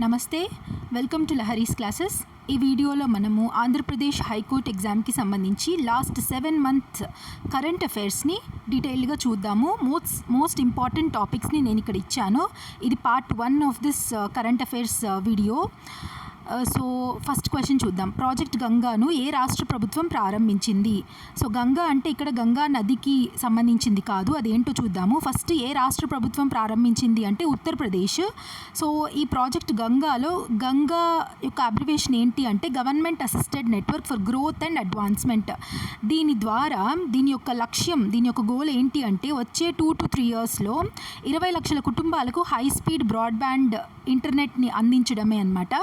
నమస్తే, welcome to Lahari's classes. ఈ వీడియోలో మనము ఆంధ్రప్రదేశ్ హైకోర్టు ఎగ్జామ్కి సంబంధించి లాస్ట్ 7 మంత్స్ కరెంట్ అఫైర్స్ని డీటెయిల్గా చూద్దాము. మోస్ట్ ఇంపార్టెంట్ టాపిక్స్ని నేను ఇక్కడ ఇచ్చాను. ఇది part 1 of this current affairs video. So first question చూద్దాం. ప్రాజెక్ట్ గంగాను ఏ రాష్ట్ర ప్రభుత్వం ప్రారంభించింది? సో గంగా అంటే ఇక్కడ గంగా నదికి సంబంధించింది కాదు, అదేంటో చూద్దాము. ఫస్ట్ ఏ రాష్ట్ర ప్రభుత్వం ప్రారంభించింది అంటే ఉత్తరప్రదేశ్. సో ఈ ప్రాజెక్ట్ గంగాలో గంగా యొక్క అబ్రివేషన్ ఏంటి అంటే government assisted network for growth and advancement. దీని ద్వారా దీని యొక్క లక్ష్యం, దీని యొక్క గోల్ ఏంటి అంటే వచ్చే 2 to 3 yearsలో 20 లక్షల కుటుంబాలకు హై స్పీడ్ బ్రాడ్బ్యాండ్ ఇంటర్నెట్ని అందించడమే అన్నమాట.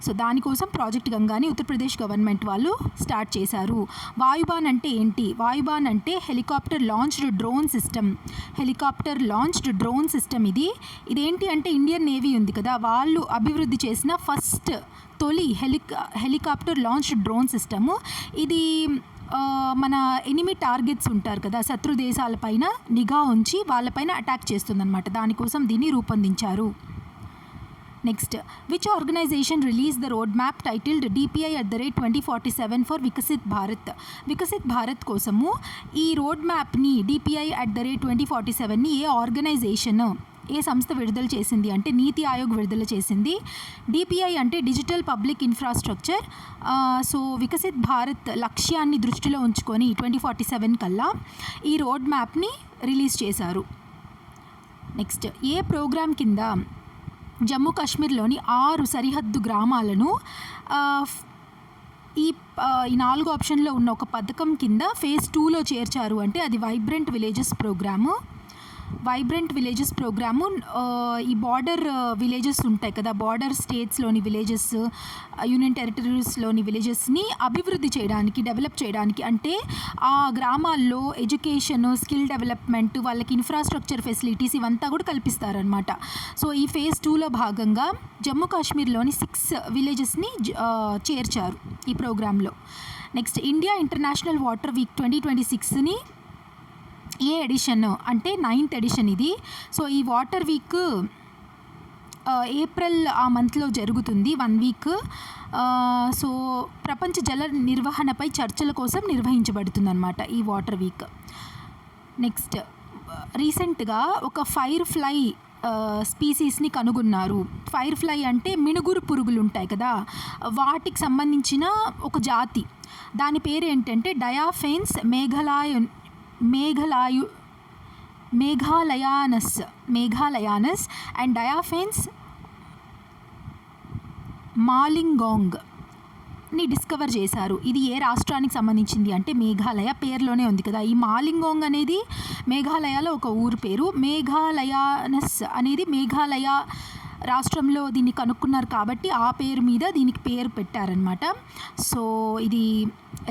సో దానికోసం ప్రాజెక్ట్ గంగాని ఉత్తరప్రదేశ్ గవర్నమెంట్ వాళ్ళు స్టార్ట్ చేశారు. వాయుబాన్ అంటే ఏంటి? వాయుబాన్ అంటే helicopter launched drone system. Helicopter launched drone system ఇదేంటి అంటే ఇండియన్ నేవీ ఉంది కదా, వాళ్ళు అభివృద్ధి చేసిన ఫస్ట్ తొలి హెలికాప్టర్ లాంచ్డ్ డ్రోన్ సిస్టము. ఇది మన ఎనిమీ టార్గెట్స్ ఉంటారు కదా, శత్రు దేశాలపైన నిఘా ఉంచి వాళ్ళపైన అటాక్ చేస్తుందన్నమాట. దానికోసం దీన్ని రూపొందించారు. Next, which organisation release the road map titled DPI@2047 for Viksit Bharat? Viksit Bharat కోసము ఈ రోడ్ మ్యాప్ని DPI@2047ని ఏ ఆర్గనైజేషన్, ఏ సంస్థ విడుదల చేసింది అంటే నీతి ఆయోగ్ విడుదల చేసింది. DPI అంటే digital public infrastructure. So Viksit Bharat లక్ష్యాన్ని దృష్టిలో ఉంచుకొని 2047 కల్లా ఈ రోడ్ మ్యాప్ని రిలీజ్ చేశారు. నెక్స్ట్, ఏ ప్రోగ్రామ్ కింద జమ్మూ కాశ్మీర్లోని 6 సరిహద్దు గ్రామాలను ఈ 4 ఆప్షన్లో ఉన్న ఒక పథకం కింద ఫేజ్ 2లో చేర్చారు అంటే అది vibrant villages programme. Vibrant villages programme ఈ బార్డర్ విలేజెస్ ఉంటాయి కదా, బార్డర్ స్టేట్స్లోని విలేజెస్, యూనియన్ టెరిటరీస్లోని విలేజెస్ని అభివృద్ధి చేయడానికి, డెవలప్ చేయడానికి, అంటే ఆ గ్రామాల్లో ఎడ్యుకేషన్, స్కిల్ డెవలప్మెంట్, వాళ్ళకి ఇన్ఫ్రాస్ట్రక్చర్ ఫెసిలిటీస్ ఇవంతా కూడా కల్పిస్తారనమాట. సో ఈ ఫేజ్ 2లో భాగంగా జమ్మూ కాశ్మీర్లోని 6 విలేజెస్ని చేర్చారు ఈ ప్రోగ్రాంలో. Next, India international water week 2026ని ఏ ఎడిషన్ అంటే 9th ఎడిషన్ ఇది. సో ఈ వాటర్ వీక్ ఏప్రిల్ ఆ మంత్లో జరుగుతుంది, 1 వీక్. సో ప్రపంచ జల నిర్వహణపై చర్చల కోసం నిర్వహించబడుతుంది అన్నమాట ఈ వాటర్ వీక్. నెక్స్ట్, రీసెంట్గా ఒక ఫైర్ ఫ్లై స్పీసీస్ని కనుగొన్నారు. ఫైర్ ఫ్లై అంటే మినుగురు పురుగులు ఉంటాయి కదా, వాటికి సంబంధించిన ఒక జాతి. దాని పేరు ఏంటంటే డయాఫెన్స్ మేఘాలయానస్ అండ్ డయాఫెన్స్ మాలింగాంగ్ని డిస్కవర్ చేశారు. ఇది ఏ రాష్ట్రానికి సంబంధించింది అంటే మేఘాలయ. పేరులోనే ఉంది కదా. ఈ మాలింగాంగ్ అనేది మేఘాలయలో ఒక ఊరు పేరు. మేఘాలయానస్ అనేది మేఘాలయ రాష్ట్రంలో దీన్ని కనుక్కున్నారు కాబట్టి ఆ పేరు మీద దీనికి పేరు పెట్టారనమాట. సో ఇది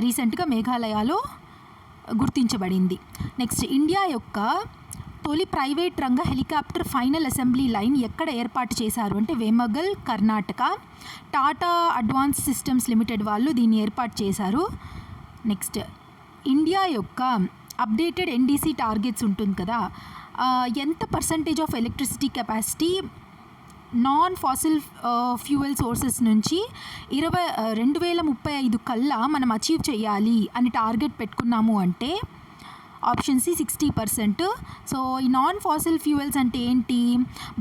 రీసెంట్గా మేఘాలయలో గుర్తించబడింది. నెక్స్ట్, ఇండియా యొక్క తొలి ప్రైవేట్ రంగ హెలికాప్టర్ ఫైనల్ అసెంబ్లీ లైన్ ఎక్కడ ఏర్పాటు చేశారు అంటే Vemagal, Karnataka. Tata advanced systems limited వాళ్ళు దీన్ని ఏర్పాటు చేశారు. నెక్స్ట్, ఇండియా యొక్క అప్డేటెడ్ NDC టార్గెట్స్ ఉంటుంది కదా, ఎంత percentage of electricity capacity non fossil fuel sources నుంచి 2035 కల్లా మనం అచీవ్ చేయాలి అని టార్గెట్ పెట్టుకున్నాము అంటే ఆప్షన్ సి 60%. సో ఈ నాన్ ఫాసిల్ ఫ్యూయల్స్ అంటే ఏంటి?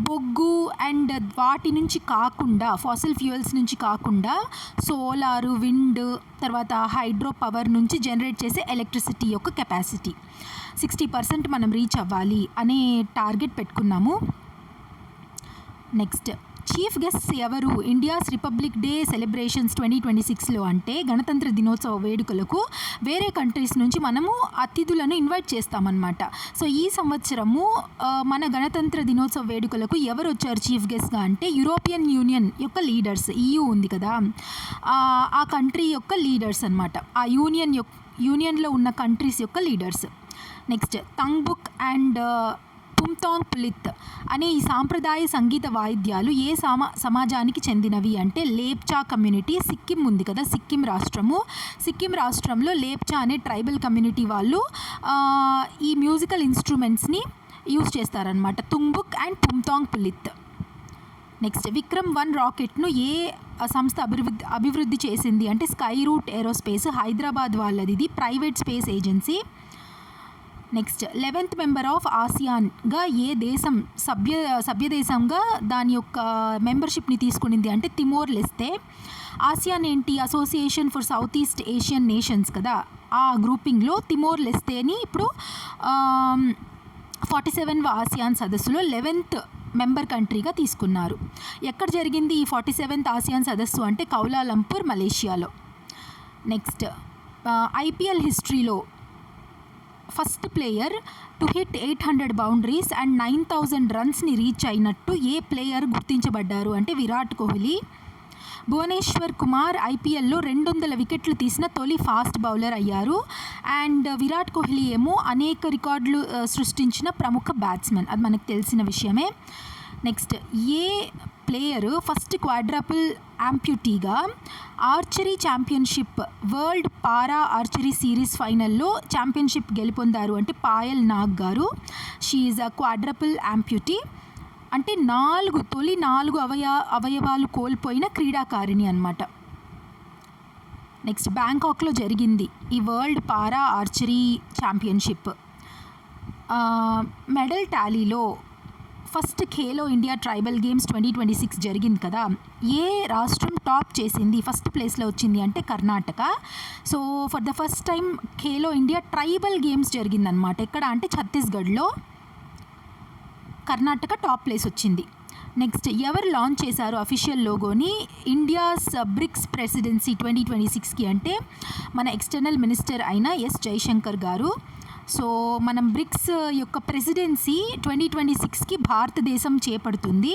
బొగ్గు అండ్ వాటి నుంచి కాకుండా, ఫాసిల్ ఫ్యూయల్స్ నుంచి కాకుండా సోలారు, విండ్, తర్వాత హైడ్రో పవర్ నుంచి జనరేట్ చేసే ఎలక్ట్రిసిటీ యొక్క కెపాసిటీ 60% మనం రీచ్ అవ్వాలి అనే టార్గెట్ పెట్టుకున్నాము. నెక్స్ట్, చీఫ్ గెస్ట్స్ ఎవరు ఇండియాస్ రిపబ్లిక్ డే సెలబ్రేషన్స్ 2026లో అంటే గణతంత్ర దినోత్సవ వేడుకలకు వేరే కంట్రీస్ నుంచి మనము అతిథులను ఇన్వైట్ చేస్తామన్నమాట. సో ఈ సంవత్సరము మన గణతంత్ర దినోత్సవ వేడుకలకు ఎవరు వచ్చారు చీఫ్ గెస్ట్గా అంటే యూరోపియన్ యూనియన్ యొక్క లీడర్స్. EU ఉంది కదా, ఆ కంట్రీ యొక్క లీడర్స్ అన్నమాట. ఆ యూనియన్లో ఉన్న కంట్రీస్ యొక్క leaders. Next, తంగ్బుక్ and Pumtong Palit అనే ఈ సాంప్రదాయ సంగీత వాయిద్యాలు ఏ సమాజానికి చెందినవి అంటే లేప్చా కమ్యూనిటీ. సిక్కిం ఉంది కదా, సిక్కిం రాష్ట్రంలో లేప్చా అనే ట్రైబల్ కమ్యూనిటీ వాళ్ళు ఈ మ్యూజికల్ ఇన్స్ట్రుమెంట్స్ని యూజ్ చేస్తారనమాట, తుంగ్బుక్ అండ్ పుమ్తాంగ్ పులిత్. నెక్స్ట్ విక్రమ్-1 రాకెట్ను ఏ సంస్థ అభివృద్ధి చేసింది అంటే స్కై రూట్ ఏరోస్పేస్, హైదరాబాద్ వాళ్ళది, ఇది private space agency. Next 11th member of ఆసియాన్గా ఏ దేశం సభ్యదేశంగా దాని యొక్క మెంబర్షిప్ని తీసుకునింది అంటే తిమోర్ లెస్తే. ఆసియాన్ ఏంటి, association for south east Asian nations కదా, ఆ గ్రూపింగ్లో తిమోర్ లెస్తేని ఇప్పుడు 47వ ఆసియాన్ సదస్సులో 11th మెంబర్ కంట్రీగా తీసుకున్నారు. ఎక్కడ జరిగింది ఈ 47th ఆసియాన్ సదస్సు అంటే కౌలాలంపూర్, మలేషియాలో. నెక్స్ట్ ఐపీఎల్ హిస్టరీలో first player to hit 800 boundaries and 9000 రన్స్ని రీచ్ అయినట్టు ఏ ప్లేయర్ గుర్తించబడ్డారు అంటే విరాట్ కోహ్లీ. భువనేశ్వర్ కుమార్ ఐపీఎల్లో 200 వికెట్లు తీసిన తొలి ఫాస్ట్ బౌలర్ అయ్యారు. అండ్ విరాట్ కోహ్లీ ఏమో అనేక రికార్డులు సృష్టించిన ప్రముఖ బ్యాట్స్మెన్, అది మనకు తెలిసిన విషయమే. నెక్స్ట్ ఏ player first quadruple amputee archery championship world para archery series ఫైనల్లో ఛాంపియన్షిప్ గెలుపొందారు అంటే పాయల్ నాగ్ గారు. She is a quadruple amputee అంటే తొలి 4 అవయవాలు కోల్పోయిన క్రీడాకారిణి అన్నమాట. నెక్స్ట్ బ్యాంకాక్లో జరిగింది ఈ world para archery championship. Medal టాలీలో first Khelo India tribal games 2026 జరిగింది కదా, ఏ రాష్ట్రం టాప్ చేసింది, ఫస్ట్ ప్లేస్లో వచ్చింది అంటే Karnataka. So for the first time Khelo India tribal games జరిగిందనమాట. ఎక్కడ అంటే ఛత్తీస్గఢ్లో, కర్ణాటక టాప్ ప్లేస్ వచ్చింది. నెక్స్ట్ ఎవరు లాంచ్ చేశారు అఫీషియల్ లోగోని ఇండియాస్ బ్రిక్స్ ప్రెసిడెన్సీ 2026కి అంటే మన ఎక్స్టర్నల్ మినిస్టర్ అయిన ఎస్ జైశంకర్ గారు. సో మనం బ్రిక్స్ యొక్క ప్రెసిడెన్సీ 2026కి భారతదేశం చేపడుతుంది.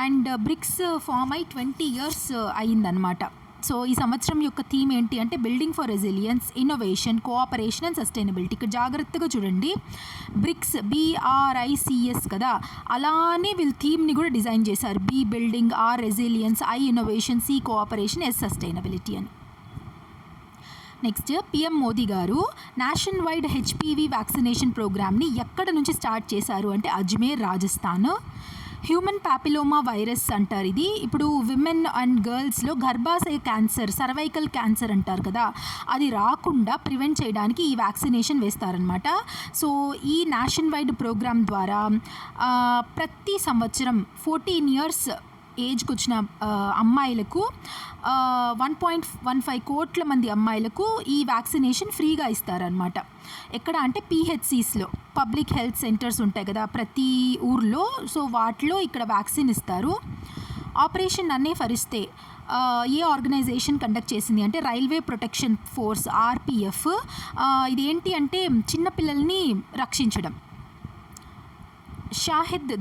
అండ్ బ్రిక్స్ ఫామ్ అయి 20 years అయిందనమాట. సో ఈ సంవత్సరం యొక్క థీమ్ ఏంటి అంటే building for resilience, innovation, cooperation and sustainability. ఇక్కడ జాగ్రత్తగా చూడండి, బ్రిక్స్ BRICS కదా, అలానే వీళ్ళు థీమ్ని కూడా డిజైన్ చేశారు. B building, R resilience, I innovation, C cooperation, S sustainability అని. నెక్స్ట్ పిఎం మోదీ గారు నేషన్ వైడ్ HPV వ్యాక్సినేషన్ ప్రోగ్రామ్ని ఎక్కడ నుంచి స్టార్ట్ చేశారు అంటే Ajmer, Rajasthan. Human papilloma virus అంటారు ఇది. ఇప్పుడు విమెన్ అండ్ గర్ల్స్లో గర్భాశయ క్యాన్సర్, సర్వైకల్ క్యాన్సర్ అంటారు కదా, అది రాకుండా ప్రివెంట్ చేయడానికి ఈ వ్యాక్సినేషన్ వేస్తారనమాట. సో ఈ నేషన్ వైడ్ ప్రోగ్రామ్ ద్వారా ప్రతి సంవత్సరం 14 years ఏజ్కి వచ్చిన అమ్మాయిలకు 1.15 కోట్ల మంది అమ్మాయిలకు ఈ వ్యాక్సినేషన్ ఫ్రీగా ఇస్తారనమాట. ఎక్కడ అంటే PHCsలో, పబ్లిక్ హెల్త్ సెంటర్స్ ఉంటాయి కదా ప్రతి ఊర్లో, సో వాటిలో ఇక్కడ వ్యాక్సిన్ ఇస్తారు. ఆపరేషన్ నన్నే ఫరిస్తే ఏ ఆర్గనైజేషన్ కండక్ట్ చేసింది అంటే రైల్వే ప్రొటెక్షన్ ఫోర్స్, RPF. ఇదేంటి అంటే చిన్నపిల్లల్ని రక్షించడం. షాహిద్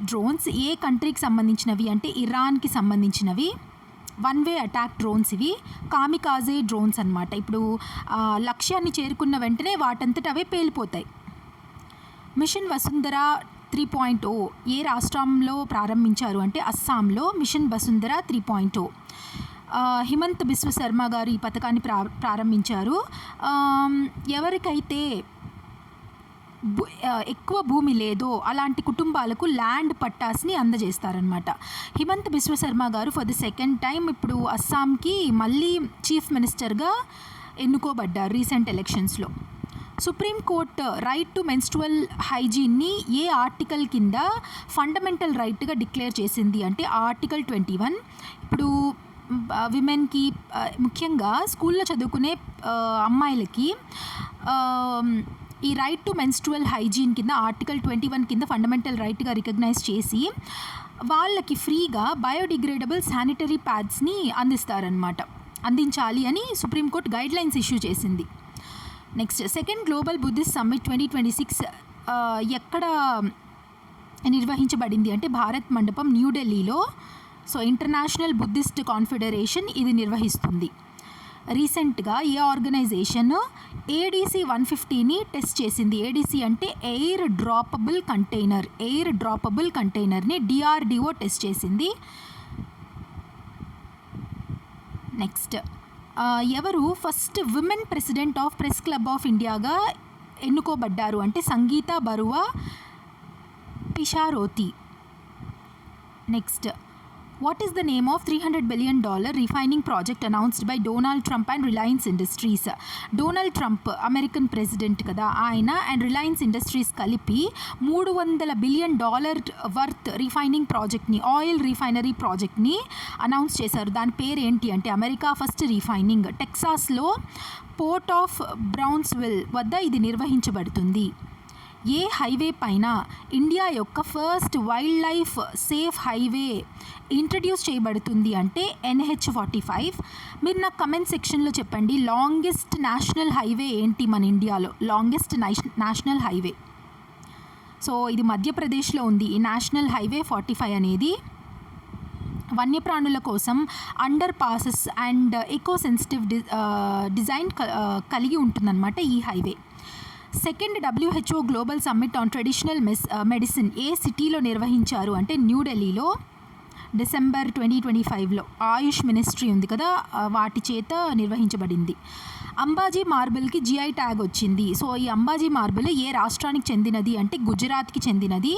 డ్రోన్స్ ఏ కంట్రీకి సంబంధించినవి అంటే ఇరాన్కి సంబంధించినవి. వన్ వే అటాక్ డ్రోన్స్ ఇవి, కామికాజే డ్రోన్స్ అన్నమాట. ఇప్పుడు లక్ష్యాన్ని చేరుకున్న వెంటనే వాటంతట అవే పేలిపోతాయి. మిషన్ వసుంధర 3.0 ఏ రాష్ట్రంలో ప్రారంభించారు అంటే అస్సాంలో మిషన్ వసుంధర 3.0. హిమంత్ బిశ్వ శర్మ గారు ఈ పథకాన్ని ప్రారంభించారు. ఎవరికైతే ఎక్కువ భూమి లేదో అలాంటి కుటుంబాలకు ల్యాండ్ పట్టాస్ని అందజేస్తారనమాట. హిమంత్ బిశ్వ శర్మ గారు ఫర్ ది సెకండ్ టైం ఇప్పుడు అస్సాంకి మళ్ళీ చీఫ్ మినిస్టర్గా ఎన్నుకోబడ్డారు రీసెంట్ ఎలక్షన్స్లో. సుప్రీంకోర్టు రైట్ టు మెన్స్ట్రువల్ హైజీన్ని ఏ ఆర్టికల్ కింద ఫండమెంటల్ రైట్గా డిక్లేర్ చేసింది అంటే ఆర్టికల్ 21. ఇప్పుడు విమెన్కి, ముఖ్యంగా స్కూల్లో చదువుకునే అమ్మాయిలకి ఈ రైట్ టు మెన్స్ట్రువల్ హైజీన్ కింద ఆర్టికల్ 21 కింద ఫండమెంటల్ రైట్గా రికగ్నైజ్ చేసి వాళ్ళకి ఫ్రీగా బయోడిగ్రేడబుల్ శానిటరీ ప్యాడ్స్ని అందించాలి అని సుప్రీంకోర్టు గైడ్లైన్స్ ఇష్యూ చేసింది. Next second global Buddhist summit 2026 ఎక్కడ నిర్వహించబడింది అంటే భారత్ మండపం, న్యూఢిల్లీలో. సో ఇంటర్నేషనల్ బుద్ధిస్ట్ కాన్ఫెడరేషన్ ఇది నిర్వహిస్తుంది. రీసెంట్గా ఏ ఆర్గనైజేషన్ ADC 150ని టెస్ట్ చేసింది. ADC అంటే ఎయిర్ డ్రాపబుల్ కంటైనర్ని DRDO టెస్ట్ చేసింది. నెక్స్ట్ ఎవరు first women president of press club of ఇండియాగా ఎన్నుకోబడ్డారు అంటే Sangeeta Barua Pisharoti. Next, what is the name of $300 billion refining project announced by Donald Trump and Reliance industries? Donald Trump American president కదా, ఆయన and Reliance industries కలిపి $300 billion worth refining ప్రాజెక్ట్ని, oil refinery ప్రాజెక్ట్ని announce చేశారు. దాని పేరు ఏంటి అంటే అమెరికా ఫస్ట్ రిఫైనింగ్. టెక్సాస్లో పోర్ట్ ఆఫ్ బ్రౌన్స్విల్ వద్ద ఇది నిర్వహించబడుతుంది. ఏ హైవే పైన ఇండియా యొక్క first wild life safe highway introduce చేయబడుతుంది అంటే NH-45. మీరు నాకు కమెంట్ సెక్షన్లో చెప్పండి, లాంగెస్ట్ నేషనల్ హైవే ఏంటి మన ఇండియాలో? Longest national highway. సో ఇది మధ్యప్రదేశ్లో ఉంది ఈ నేషనల్ హైవే 45 అనేది. వన్యప్రాణుల కోసం under passes and eco sensitive design కలిగి ఉంటుందన్నమాట ఈ highway. Second WHO global summit on traditional medicine ఏ సిటీలో నిర్వహించారు అంటే న్యూఢిల్లీలో December 2025లో. ఆయుష్ మినిస్ట్రీ ఉంది కదా, వాటి చేత నిర్వహించబడింది. అంబాజీ మార్బుల్కి GI ట్యాగ్ వచ్చింది. సో ఈ అంబాజీ మార్బుల్ ఏ రాష్ట్రానికి చెందినది అంటే గుజరాత్కి చెందినది.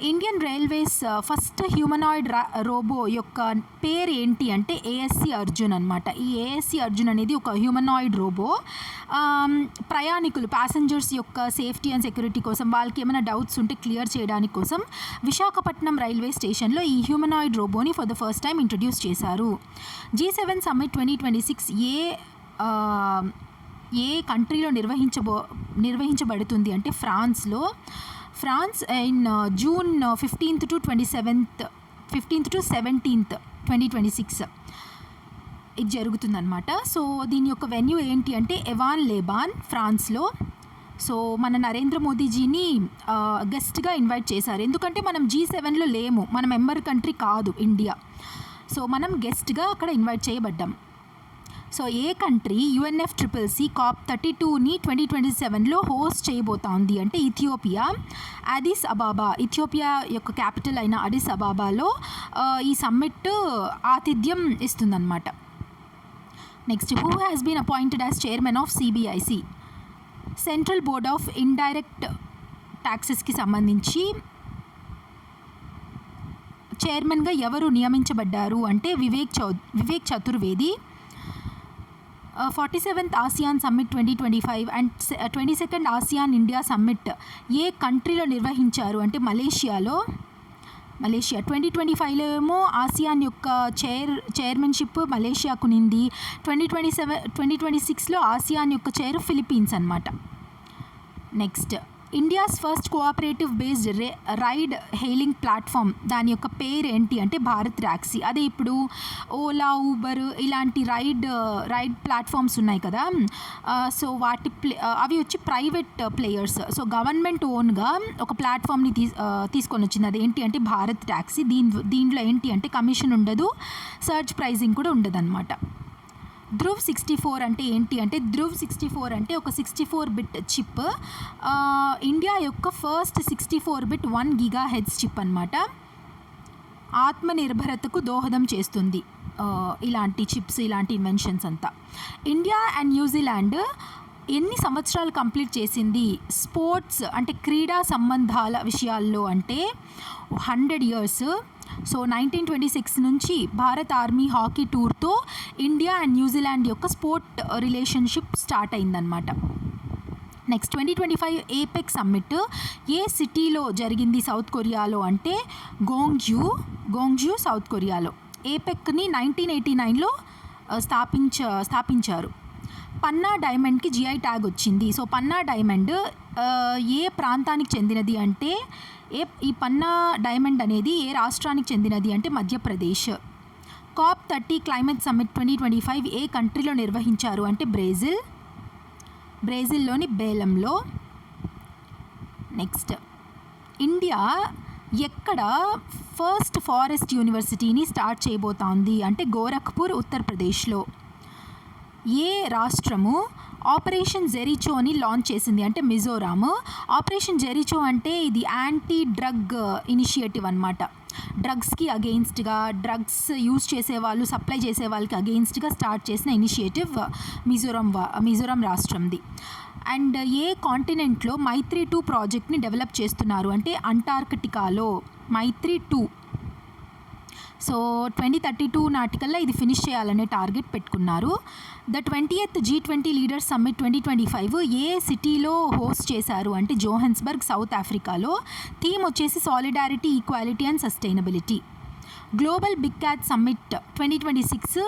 Indian railways first humanoid robot యొక్క పేరు ఏంటి అంటే ASC అర్జున్ అనమాట. ఈ ASC అర్జున్ అనేది ఒక హ్యూమనాయిడ్ రోబో. ప్రయాణికులు ప్యాసింజర్స్ యొక్క సేఫ్టీ అండ్ సెక్యూరిటీ కోసం, వాళ్ళకి ఏమైనా డౌట్స్ ఉంటే క్లియర్ చేయడానికి కోసం విశాఖపట్నం రైల్వే స్టేషన్లో ఈ హ్యూమనాయిడ్ రోబోని for the first time introduce చేశారు. G7 సమ్మిట్ 2026 ఏ కంట్రీలో నిర్వహించబడుతుంది అంటే France in June 15th to 17th 2026 ఇది జరుగుతుందన్నమాట. సో దీని యొక్క వెన్యూ ఏంటి అంటే ఎవాన్ లేబాన్ ఫ్రాన్స్లో. సో మన నరేంద్ర మోదీజీని గెస్ట్గా ఇన్వైట్ చేశారు. ఎందుకంటే మనం G7లో లేము, మన మెంబర్ కంట్రీ కాదు ఇండియా. సో మనం గెస్ట్గా అక్కడ ఇన్వైట్ చేయబడ్డాం. సో ఏ కంట్రీ UNFCCC COP32ని 2027లో హోస్ట్ చేయబోతోంది అంటే ఇథియోపియా. అడిస్ అబాబా, ఇథియోపియా యొక్క క్యాపిటల్ అయిన అడిస్ అబాబాలో ఈ సమ్మిట్ ఆతిథ్యం ఇస్తుందన్నమాట. Next, who has been appointed as chairman of CBIC? Central board of indirect ట్యాక్సెస్కి సంబంధించి చైర్మన్గా ఎవరు నియమించబడ్డారు అంటే Vivek Chaturvedi. 47th ASEAN summit 2025 and 22nd ASEAN India summit ఏ కంట్రీలో నిర్వహించారు అంటే మలేషియా. 2025లో ఏమో ఆసియాన్ యొక్క చైర్మన్షిప్ మలేషియాకు నింది. 2026లో ఆసియాన్ యొక్క చైర్ ఫిలిప్పీన్స్ అన్నమాట. Next, India's first cooperative based ride hailing platform, దాని యొక్క పేరు ఏంటి అంటే భారత్ టాక్సీ. అదే ఇప్పుడు ఓలా, ఊబర్ ఇలాంటి రైడ్ ప్లాట్ఫామ్స్ ఉన్నాయి కదా, సో అవి వచ్చి ప్రైవేట్ ప్లేయర్స్. సో గవర్నమెంట్ ఓన్గా ఒక ప్లాట్ఫామ్ని తీసుకొని వచ్చింది. అది ఏంటి అంటే భారత్ టాక్సీ. దీంట్లో ఏంటి అంటే కమిషన్ ఉండదు, సర్చ్ ప్రైజింగ్ కూడా ఉండదు అనమాట. ధ్రువ్ 64 అంటే ఏంటి అంటే ధ్రువ్ 64 అంటే ఒక 64-bit చిప్. ఇండియా యొక్క ఫస్ట్ 64-bit 1 GHz చిప్ అనమాట. ఆత్మనిర్భరతకు దోహదం చేస్తుంది ఇలాంటి చిప్స్, ఇలాంటి ఇన్వెన్షన్స్ అంతా. ఇండియా అండ్ న్యూజిలాండ్ ఎన్ని సంవత్సరాలు కంప్లీట్ చేసింది స్పోర్ట్స్ అంటే క్రీడా సంబంధాల విషయాల్లో అంటే 100 years. సో 1926 నుంచి భారత్ ఆర్మీ హాకీ టూర్తో ఇండియా అండ్ న్యూజిలాండ్ యొక్క స్పోర్ట్ రిలేషన్షిప్ స్టార్ట్ అయిందనమాట. నెక్స్ట్, 2025 ఏపెక్ సమ్మిట్ ఏ సిటీలో జరిగింది సౌత్ కొరియాలో అంటే గోంగ్జూ సౌత్ కొరియాలో. ఏపెక్ని 1989లో స్థాపించారు. పన్నా డైమండ్కి GI ట్యాగ్ వచ్చింది. సో పన్నా డైమండ్ ఏ ప్రాంతానికి చెందినది అంటే ఈ పన్నా డైమండ్ అనేది ఏ రాష్ట్రానికి చెందినది అంటే మధ్యప్రదేశ్. COP30 క్లైమేట్ సమ్మిట్ 2025 ఏ కంట్రీలో నిర్వహించారు అంటే బ్రెజిల్లోని బేలంలో. నెక్స్ట్, ఇండియా ఎక్కడ ఫస్ట్ ఫారెస్ట్ యూనివర్సిటీని స్టార్ట్ చేయబోతోంది అంటే గోరఖ్పూర్ ఉత్తరప్రదేశ్లో. ఏ రాష్ట్రము ఆపరేషన్ జెరిచోని లాంచ్ చేసింది అంటే మిజోరాం. ఆపరేషన్ జెరిచో అంటే ఇది యాంటీ డ్రగ్ ఇనిషియేటివ్ అనమాట. డ్రగ్స్కి అగెయిన్స్ట్గా, డ్రగ్స్ యూజ్ చేసేవాళ్ళు, సప్లై చేసే వాళ్ళకి అగెయిన్స్ట్గా స్టార్ట్ చేసిన ఇనిషియేటివ్ మిజోరాం రాష్ట్రంది. అండ్ ఏ కాంటినెంట్లో మైత్రి 2 ప్రాజెక్ట్ని డెవలప్ చేస్తున్నారు అంటే అంటార్కిటికాలో. మైత్రి 2. సో 2032 నాటికల్లా ఇది ఫినిష్ చేయాలనే టార్గెట్ పెట్టుకున్నారు. The 20th G20 leaders summit 2025 ఏ సిటీలో హోస్ట్ చేశారు అంటే జోహెన్స్బర్గ్, సౌత్ ఆఫ్రికాలో. థీమ్ వచ్చేసి solidarity, equality and sustainability. Global big cat summit 2026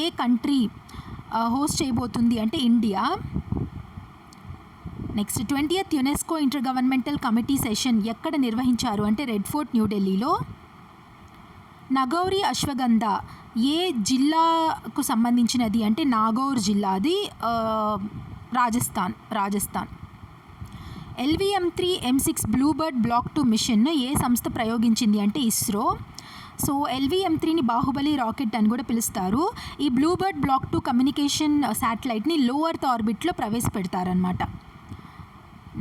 ఏ కంట్రీ హోస్ట్ చేయబోతుంది అంటే India. Next 20th UNESCO inter governmental committee session ఎక్కడ నిర్వహించారు అంటే రెడ్ ఫోర్ట్, న్యూఢిల్లీలో. నగౌరి అశ్వగంధ ఏ జిల్లాకు సంబంధించినది అంటే నాగౌర్ జిల్లాది, Rajasthan. LVM-3 M6 Bluebird block 2 mission ఏ సంస్థ ప్రయోగించింది అంటే ఇస్రో. సో LVM-3ని బాహుబలి రాకెట్ అని కూడా పిలుస్తారు. ఈ బ్లూబర్డ్ బ్లాక్ 2 కమ్యూనికేషన్ శాటిలైట్ని లో ఎర్త్ ఆర్బిట్లో ప్రవేశపెడతారనమాట.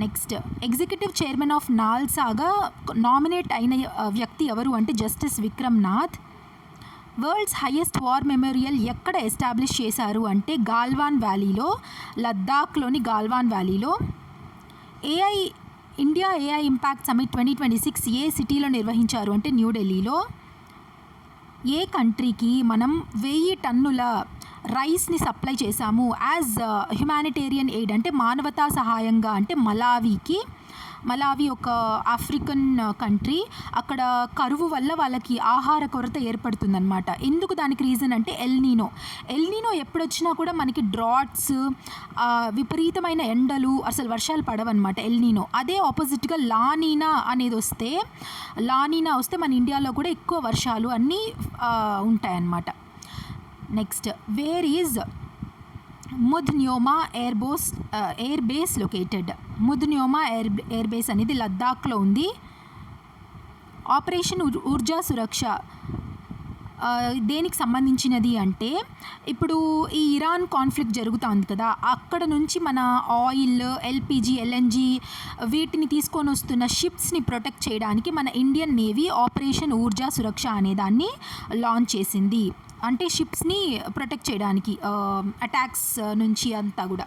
నెక్స్ట్ ఎగ్జిక్యూటివ్ చైర్మన్ ఆఫ్ నాల్సాగా నామినేట్ అయిన వ్యక్తి ఎవరు అంటే justice Vikram Nath. World's highest war memorial ఎక్కడ ఎస్టాబ్లిష్ చేశారు అంటే గాల్వాన్ వ్యాలీలో, లద్దాఖ్లోని గాల్వాన్ వ్యాలీలో. ఇండియా AI ఇంపాక్ట్ సమిట్ 2026 ఏ సిటీలో నిర్వహించారు అంటే న్యూఢిల్లీలో. ఏ కంట్రీకి మనం 1000 టన్నుల రైస్ని సప్లై చేశాము యాజ్ హ్యుమానిటేరియన్ ఎయిడ్ అంటే మానవతా సహాయంగా అంటే మలావి ఒక ఆఫ్రికన్ కంట్రీ. అక్కడ కరువు వల్ల వాళ్ళకి ఆహార కొరత ఏర్పడుతుందన్నమాట. ఎందుకు దానికి రీజన్ అంటే ఎల్నీనో ఎప్పుడొచ్చినా కూడా మనకి డ్రాట్స్, విపరీతమైన ఎండలు, అసలు వర్షాలు పడవన్నమాట ఎల్నీనో. అదే ఆపోజిట్గా లానీనా వస్తే మన ఇండియాలో కూడా ఎక్కువ వర్షాలు అన్నీ ఉంటాయన్నమాట. Next where is Mudhnyoma air base located. Mudhnyoma air base అనేది లద్దాఖ్లో ఉంది. ఆపరేషన్ ఊర్జా సురక్ష దేనికి సంబంధించినది అంటే ఇప్పుడు ఈ ఇరాన్ కాన్ఫ్లిక్ట్ జరుగుతుంది కదా, అక్కడ నుంచి మన ఆయిల్, LPG, LNG వీటిని తీసుకొని వస్తున్న షిప్స్ని ప్రొటెక్ట్ చేయడానికి మన Indian navy operation Urja Suraksha అనే దాన్ని లాంచ్ చేసింది. అంటే షిప్స్ని ప్రొటెక్ట్ చేయడానికి అటాక్స్ నుంచి అంతా కూడా.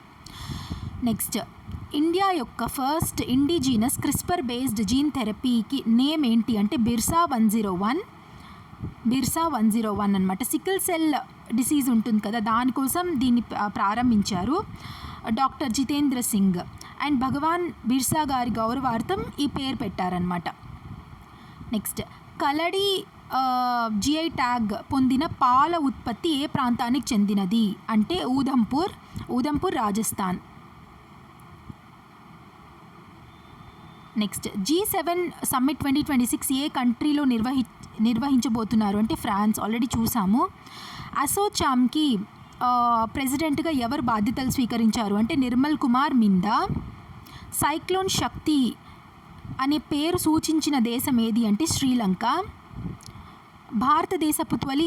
నెక్స్ట్ ఇండియా యొక్క first indigenous CRISPR based gene థెరపీకి నేమ్ ఏంటి అంటే బిర్సా 101 అనమాట. సికిల్ సెల్ డిసీజ్ ఉంటుంది కదా, దానికోసం దీన్ని ప్రారంభించారు డాక్టర్ జితేంద్ర సింగ్. అండ్ భగవాన్ బిర్సా గారి గౌరవార్థం ఈ పేరు పెట్టారనమాట. నెక్స్ట్ కలడి GI ట్యాగ్ పొందిన పాల ఉత్పత్తి ఏ ప్రాంతానికి చెందినది అంటే ఊదంపూర్ రాజస్థాన్. నెక్స్ట్ G7 సమ్మిట్ 2026 ఏ కంట్రీలో నిర్వహించబోతున్నారు అంటే ఫ్రాన్స్. ఆల్రెడీ చూసాము. అసోచామ్కి ప్రెసిడెంట్గా ఎవరు బాధ్యతలు స్వీకరించారు అంటే నిర్మల్ కుమార్ మిందా. సైక్లోన్ శక్తి అనే పేరు సూచించిన దేశం ఏది అంటే శ్రీలంక. భారతదేశపు తొలి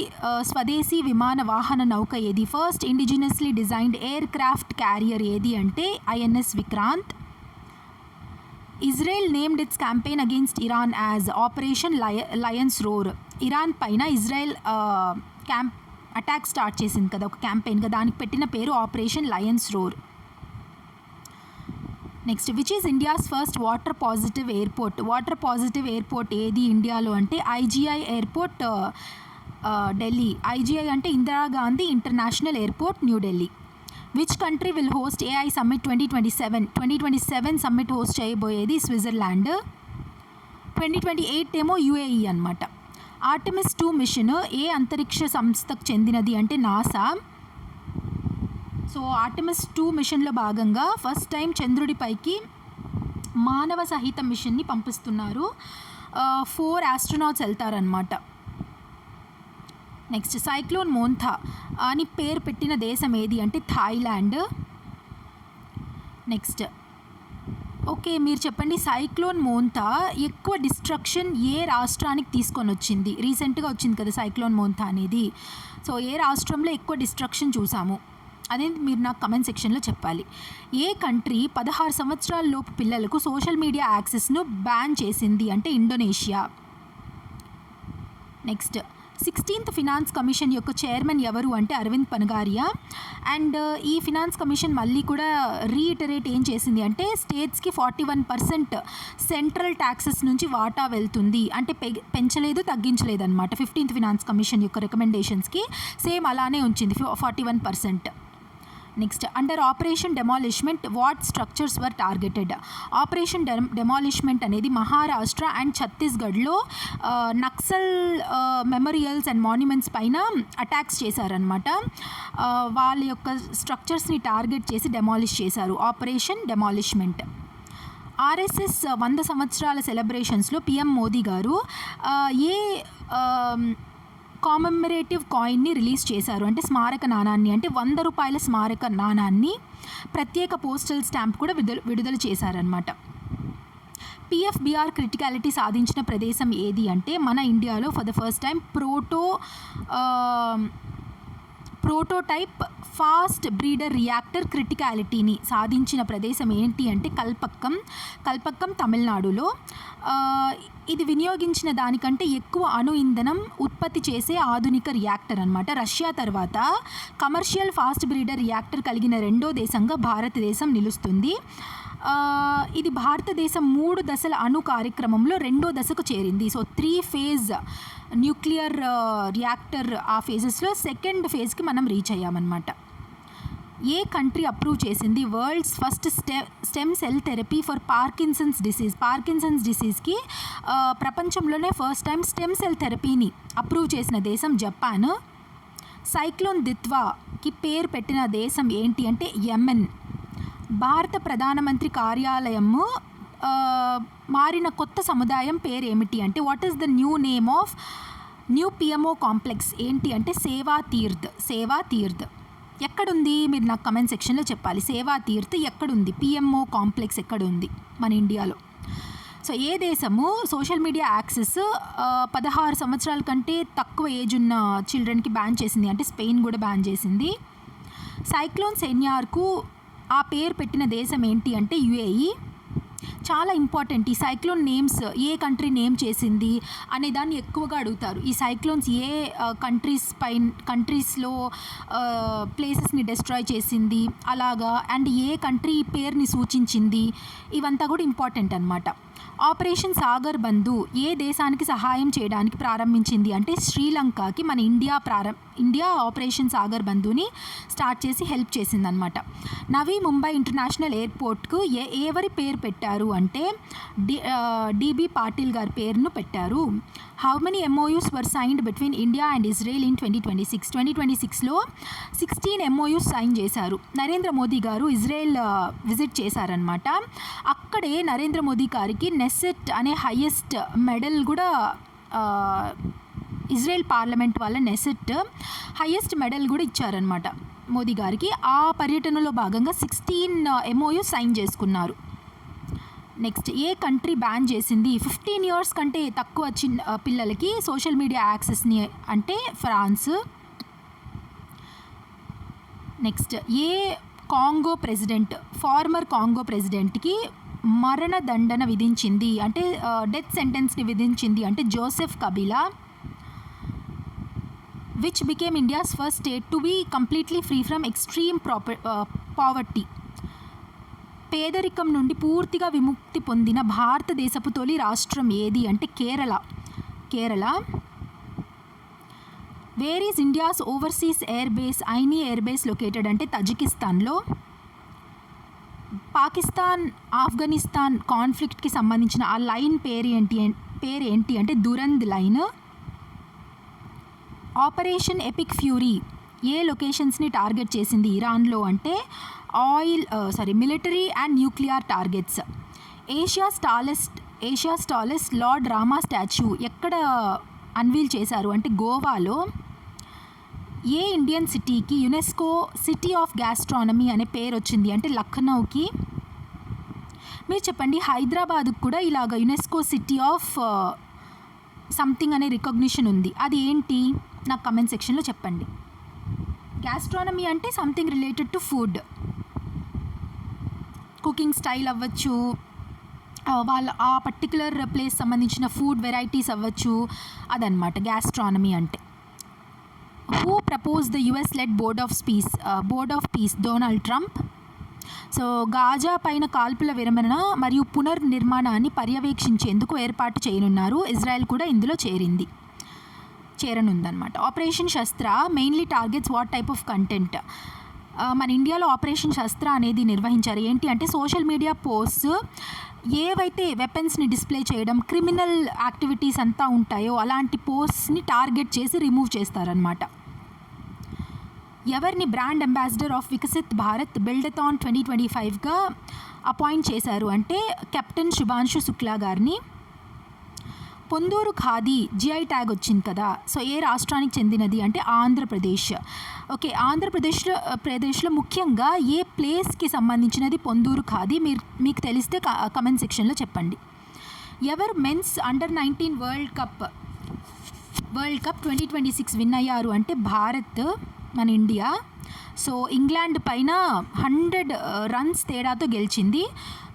స్వదేశీ విమాన వాహన నౌక ఏది? First indigenously designed aircraft carrier ఏది అంటే INS Vikrant. Israel named its campaign against Iran as operation lion's roar. Iran పైన ఇజ్రాయెల్ అటాక్ స్టార్ట్ చేసింది కదా ఒక క్యాంపెయిన్గా, దానికి పెట్టిన పేరు operation lion's roar. Next which is India's first water positive airport ఏది ఇండియాలో అంటే IGI ఎయిర్పోర్ట్ ఢిల్లీ. IGI అంటే Indira Gandhi international airport New Delhi. Which country will host AI summit 2027 summit host చేయబోయేది స్విట్జర్లాండ్. 2028 ఏమో UAE అనమాట. ఆర్టెమిస్ 2 మిషన్ ఏ అంతరిక్ష సంస్థకు చెందినది అంటే నాసా. సో ఆర్టెమిస్ 2 మిషన్లో భాగంగా ఫస్ట్ టైం చంద్రుడిపైకి మానవ సహిత మిషన్ని పంపిస్తున్నారు. 4 ఆస్ట్రోనాట్స్ వెళ్తారనమాట. నెక్స్ట్ సైక్లోన్ మోంథా అని పేరు పెట్టిన దేశం ఏది అంటే థాయిలాండ్. నెక్స్ట్ ఓకే మీరు చెప్పండి, సైక్లోన్ మోంథా ఎక్కువ డిస్ట్రక్షన్ ఏ రాష్ట్రానికి తీసుకొని వచ్చింది? రీసెంట్గా వచ్చింది కదా సైక్లోన్ మోంథా అనేది. సో ఏ రాష్ట్రంలో ఎక్కువ డిస్ట్రక్షన్ చూసాము అనేది మీరు నాకు కమెంట్ సెక్షన్లో చెప్పాలి. ఏ కంట్రీ 16 సంవత్సరాల లోపు పిల్లలకు సోషల్ మీడియా యాక్సెస్ను బ్యాన్ చేసింది అంటే Indonesia. Next 16th finance commission యొక్క చైర్మన్ ఎవరు అంటే అరవింద్ పనగారియా. అండ్ ఈ ఫినాన్స్ కమిషన్ మళ్ళీ కూడా రీఇటరేట్ ఏం చేసింది అంటే స్టేట్స్కి 41% సెంట్రల్ ట్యాక్సెస్ నుంచి వాటా వెళ్తుంది అంటే పెంచలేదు తగ్గించలేదు అనమాట. 15th ఫినాన్స్ కమిషన్ యొక్క రికమెండేషన్స్కి సేమ్ అలానే ఉంచింది 41%. Next under operation demolishment what structures were targeted. Operation demolishment అనేది మహారాష్ట్ర అండ్ ఛత్తీస్గఢ్లో నక్సల్ మెమోరియల్స్ అండ్ మాన్యుమెంట్స్ పైన అటాక్స్ చేశారనమాట. వాళ్ళ యొక్క స్ట్రక్చర్స్ని టార్గెట్ చేసి డెమాలిష్ చేశారు. Operation demolishment. ఆర్ఎస్ఎస్ 100 సంవత్సరాల సెలబ్రేషన్స్లో పిఎం మోదీ గారు ఏ కామెమరేటివ్ కాయిన్ని రిలీజ్ చేశారు అంటే స్మారక నాణాన్ని, అంటే 100 రూపాయల స్మారక నాణాన్ని, ప్రత్యేక పోస్టల్ స్టాంప్ కూడా విడుదల చేశారనమాట. పిఎఫ్బిఆర్ క్రిటికాలిటీ సాధించిన ప్రదేశం ఏది అంటే మన ఇండియాలో for the first time prototype fast breeder reactor క్రిటికాలిటీని సాధించిన ప్రదేశం ఏంటి అంటే కల్పక్కం తమిళనాడులో. ఇది వినియోగించిన దానికంటే ఎక్కువ అణు ఇంధనం ఉత్పత్తి చేసే ఆధునిక రియాక్టర్ అనమాట. రష్యా తర్వాత కమర్షియల్ ఫాస్ట్ బ్రీడర్ రియాక్టర్ కలిగిన రెండో దేశంగా భారతదేశం నిలుస్తుంది. ఇది భారతదేశం 3 దశల అణు కార్యక్రమంలో రెండో దశకు చేరింది. సో 3 ఫేజ్ న్యూక్లియర్ రియాక్టర్ ఆ ఫేజెస్లో సెకండ్ ఫేజ్కి మనం రీచ్ అయ్యామన్నమాట. ఏ కంట్రీ అప్రూవ్ చేసింది world's first stem cell therapy for Parkinson's డిసీజ్కి ప్రపంచంలోనే ఫస్ట్ టైం స్టెమ్ సెల్ థెరపీని అప్రూవ్ చేసిన దేశం జపాన్. సైక్లోన్ దిత్వాకి పేరు పెట్టిన దేశం ఏంటి అంటే యెమెన్. భారత ప్రధానమంత్రి కార్యాలయము మారిన కొత్త సముదాయం పేరు ఏమిటి అంటే what is the new name of new PMO complex ఏంటి అంటే సేవా తీర్థ్. ఎక్కడుంది మీరు నాకు కమెంట్ సెక్షన్లో చెప్పాలి. సేవా తీర్థ్ ఎక్కడుంది, పిఎంఓ కాంప్లెక్స్ ఎక్కడుంది మన ఇండియాలో. సో ఏ దేశము సోషల్ మీడియా యాక్సెస్ 16 సంవత్సరాల కంటే తక్కువ ఏజ్ ఉన్న చిల్డ్రన్కి బ్యాన్ చేసింది అంటే స్పెయిన్ కూడా బ్యాన్ చేసింది. సైక్లోన్ సెన్యార్కు ఆ పేరు పెట్టిన దేశం ఏంటి అంటే యుఏఈ. చాలా ఇంపార్టెంట్ ఈ సైక్లోన్ నేమ్స్, ఏ కంట్రీ నేమ్ చేసింది అనే దాన్ని ఎక్కువగా అడుగుతారు. ఈ సైక్లోన్స్ ఏ కంట్రీస్లో ప్లేసెస్ని డిస్ట్రాయ్ చేసింది అలాగా, అండ్ ఏ కంట్రీ పేరుని సూచించింది, ఇవంతా కూడా ఇంపార్టెంట్ అనమాట. ఆపరేషన్ సాగర్ బంధు ఏ దేశానికి సహాయం చేయడానికి ప్రారంభించింది అంటే శ్రీలంకకి మన ఇండియా ఆపరేషన్ సాగర్ బంధుని స్టార్ట్ చేసి హెల్ప్ చేసిందనమాట. నవీ ముంబై ఇంటర్నేషనల్ ఎయిర్పోర్ట్కు ఎవరి పేరు పెట్టారు అంటే డిబి పాటిల్ గారి పేరును పెట్టారు. How many MOUs were signed between India and Israel in 2026లో 16 MOUs సైన్ చేశారు. నరేంద్ర మోదీ గారు ఇజ్రాయెల్ విజిట్ చేశారనమాట. అక్కడే నరేంద్ర మోదీ గారికి నెసెట్ అనే హైయెస్ట్ మెడల్ కూడా ఇజ్రాయెల్ పార్లమెంట్ వాళ్ళ నెసెట్ హైయెస్ట్ మెడల్ కూడా ఇచ్చారనమాట మోదీ గారికి. ఆ పర్యటనలో భాగంగా 16 MOUs సైన్ చేసుకున్నారు. నెక్స్ట్ ఏ కంట్రీ బ్యాన్ చేసింది 15 years కంటే తక్కువ పిల్లలకి సోషల్ మీడియా యాక్సెస్ని అంటే ఫ్రాన్స్. నెక్స్ట్ ఏ ఫార్మర్ కాంగో ప్రెసిడెంట్కి మరణదండన విధించింది అంటే డెత్ సెంటెన్స్ని విధించింది అంటే Joseph Kabila. Which became India's first state to be completely free from extreme poverty. పేదరికం నుండి పూర్తిగా విముక్తి పొందిన భారతదేశపు తొలి రాష్ట్రం ఏది అంటే Kerala. Where is India's overseas Ayni air base located అంటే తజికిస్తాన్లో. పాకిస్తాన్ ఆఫ్ఘనిస్తాన్ కాన్ఫ్లిక్ట్కి సంబంధించిన ఆ లైన్ పేరు ఏంటి అంటే Durand line. Operation epic fury ఏ లొకేషన్స్ని టార్గెట్ చేసింది ఇరాన్లో అంటే military and nuclear targets. Asia's tallest lord Rama statue ఎక్కడ అన్వీల్ చేశారు అంటే గోవాలో. ఏ ఇండియన్ సిటీకి యునెస్కో సిటీ ఆఫ్ గ్యాస్ట్రానమీ అనే పేరు వచ్చింది అంటే లక్నౌకి. మీరు చెప్పండి హైదరాబాద్కు కూడా ఇలాగ యునెస్కో సిటీ ఆఫ్ సంథింగ్ అనే రికగ్నిషన్ ఉంది, అది ఏంటి నాకు కమెంట్ సెక్షన్లో చెప్పండి. గ్యాస్ట్రానమీ అంటే something related to food, cooking style అవ్వచ్చు, వాళ్ళ ఆ పర్టికులర్ ప్లేస్ సంబంధించిన ఫుడ్ వెరైటీస్ అవ్వచ్చు, అదనమాట గ్యాస్ట్రానమీ అంటే. Who propose the US-led board of piece Donald Trump. So Gaza పైన కాల్పుల విరమణ మరియు పునర్నిర్మాణాన్ని పర్యవేక్షించేందుకు ఏర్పాటు చేయనున్నారు. ఇజ్రాయెల్ కూడా ఇందులో చేరనుందనమాట. ఆపరేషన్ శస్త్ర mainly targets what type of content. మన ఇండియాలో ఆపరేషన్ శస్త్ర అనేది నిర్వహించారు. ఏంటి అంటే సోషల్ మీడియా పోస్ట్స్ ఏవైతే వెపన్స్ని డిస్ప్లే చేయడం, క్రిమినల్ యాక్టివిటీస్ అంతా ఉంటాయో అలాంటి పోస్ట్ని టార్గెట్ చేసి రిమూవ్ చేస్తారనమాట. ఎవరిని brand ambassador of Viksit Bharat buildathon 2025గా అపాయింట్ చేశారు అంటే కెప్టెన్ శుభాంశు శుక్లా గారిని. పొందూరు ఖాదీ జిఐ ట్యాగ్ వచ్చింది కదా, సో ఏ రాష్ట్రానికి చెందినది అంటే ఆంధ్రప్రదేశ్. ఓకే, ఆంధ్రప్రదేశ్లో ముఖ్యంగా ఏ ప్లేస్కి సంబంధించినది పొందూరు ఖాదీ? మీకు తెలిస్తే కమెంట్ సెక్షన్లో చెప్పండి. ఎవరు men's under nineteen world cup 2026 win అయ్యారు అంటే భారత్, మన ఇండియా. సో ఇంగ్లాండ్ పైన 100 రన్స్ తేడాతో గెలిచింది.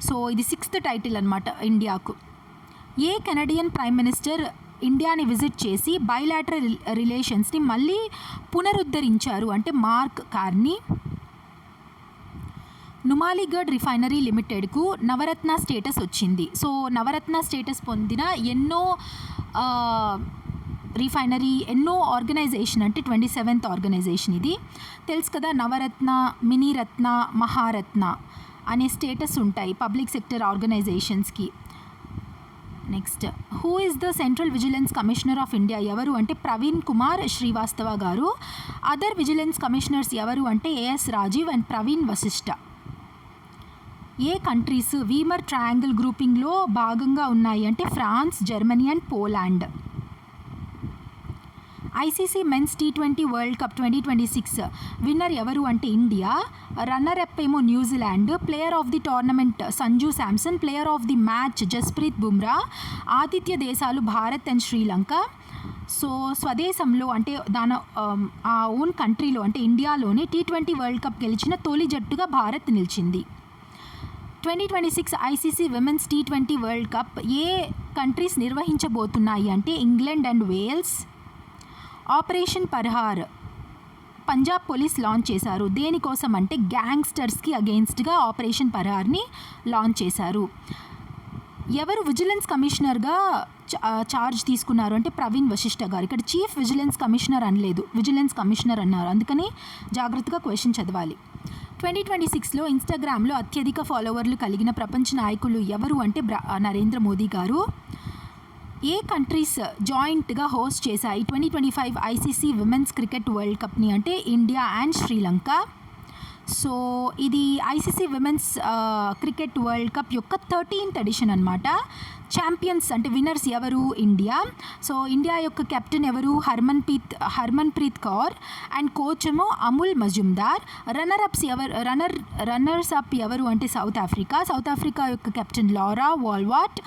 సో ఇది 6th టైటిల్ అనమాట ఇండియాకు. ఏ కెనడియన్ ప్రైమ్ మినిస్టర్ ఇండియాని విజిట్ చేసి బైలాటరల్ రిలేషన్స్ని మళ్ళీ పునరుద్ధరించారు అంటే మార్క్ కార్నీ. నుమాలీగఢ్ రిఫైనరీ లిమిటెడ్కు నవరత్న స్టేటస్ వచ్చింది. సో నవరత్న స్టేటస్ పొందిన ఎన్నో రిఫైనరీ, ఎన్నో ఆర్గనైజేషన్ అంటే 27th ఆర్గనైజేషన్ ఇది. తెలుసు కదా, నవరత్న, మినీరత్న, మహారత్న అనే స్టేటస్ ఉంటాయి పబ్లిక్ సెక్టర్ ఆర్గనైజేషన్స్కి. Next, who is the central vigilance commissioner of India? ఎవరు అంటే ప్రవీణ్ కుమార్ శ్రీవాస్తవ గారు. అదర్ విజిలెన్స్ కమిషనర్స్ ఎవరు అంటే ఏఎస్ రాజీవ్ అండ్ ప్రవీణ్ వశిష్ఠ. ఏ కంట్రీస్ వీమర్ ట్రయాంగిల్ గ్రూపింగ్లో భాగంగా ఉన్నాయి అంటే France, Germany and Poland. ICC men's T20 world cup 2026 winner ఎవరు అంటే ఇండియా. రన్నర్ అప్ ఏమో New Zealand. Player of the tournament Sanju Samson. Player of the match Jasprit Bumrah. ఆతిథ్య దేశాలు భారత్ అండ్ శ్రీలంక. సో స్వదేశంలో అంటే ఆ ఓన్ కంట్రీలో అంటే ఇండియాలోనే T20 వరల్డ్ కప్ గెలిచిన తొలి జట్టుగా భారత్ నిలిచింది. 2026 ICC women's T20 world cup ఏ కంట్రీస్ నిర్వహించబోతున్నాయి అంటే England and Wales. Operation Prahaar Punjab police launch చేశారు. దేనికోసం అంటే గ్యాంగ్స్టర్స్కి అగెయిన్స్ట్గా ఆపరేషన్ పర్హార్ని లాంచ్ చేశారు. ఎవరు విజిలెన్స్ కమిషనర్గా చార్జ్ తీసుకున్నారు అంటే ప్రవీణ్ వశిష్ఠ గారు. ఇక్కడ చీఫ్ విజిలెన్స్ కమిషనర్ అనలేదు, విజిలెన్స్ కమిషనర్ అన్నారు. అందుకని జాగ్రత్తగా క్వశ్చన్ చదవాలి. 2026లో ఇన్స్టాగ్రామ్లో అత్యధిక ఫాలోవర్లు కలిగిన ప్రపంచ నాయకులు ఎవరు అంటే నరేంద్ర మోదీ గారు. ఏ కంట్రీస్ జాయింట్గా హోస్ట్ చేశాయి 2025 ఐసీసీ విమెన్స్ క్రికెట్ వరల్డ్ కప్ని అంటే ఇండియా అండ్ శ్రీలంక. సో ఇది ICC women's cricket world cup యొక్క 13th ఎడిషన్ అనమాట. ఛాంపియన్స్ అంటే విన్నర్స్ ఎవరు? ఇండియా. సో ఇండియా యొక్క కెప్టెన్ ఎవరు? హర్మన్ప్రీత్ కౌర్ అండ్ కోచ్ ఏమో అముల్ మజుందార్. రన్నర్స్ అప్ ఎవరు అంటే సౌత్ ఆఫ్రికా యొక్క captain Laura Wolvaardt.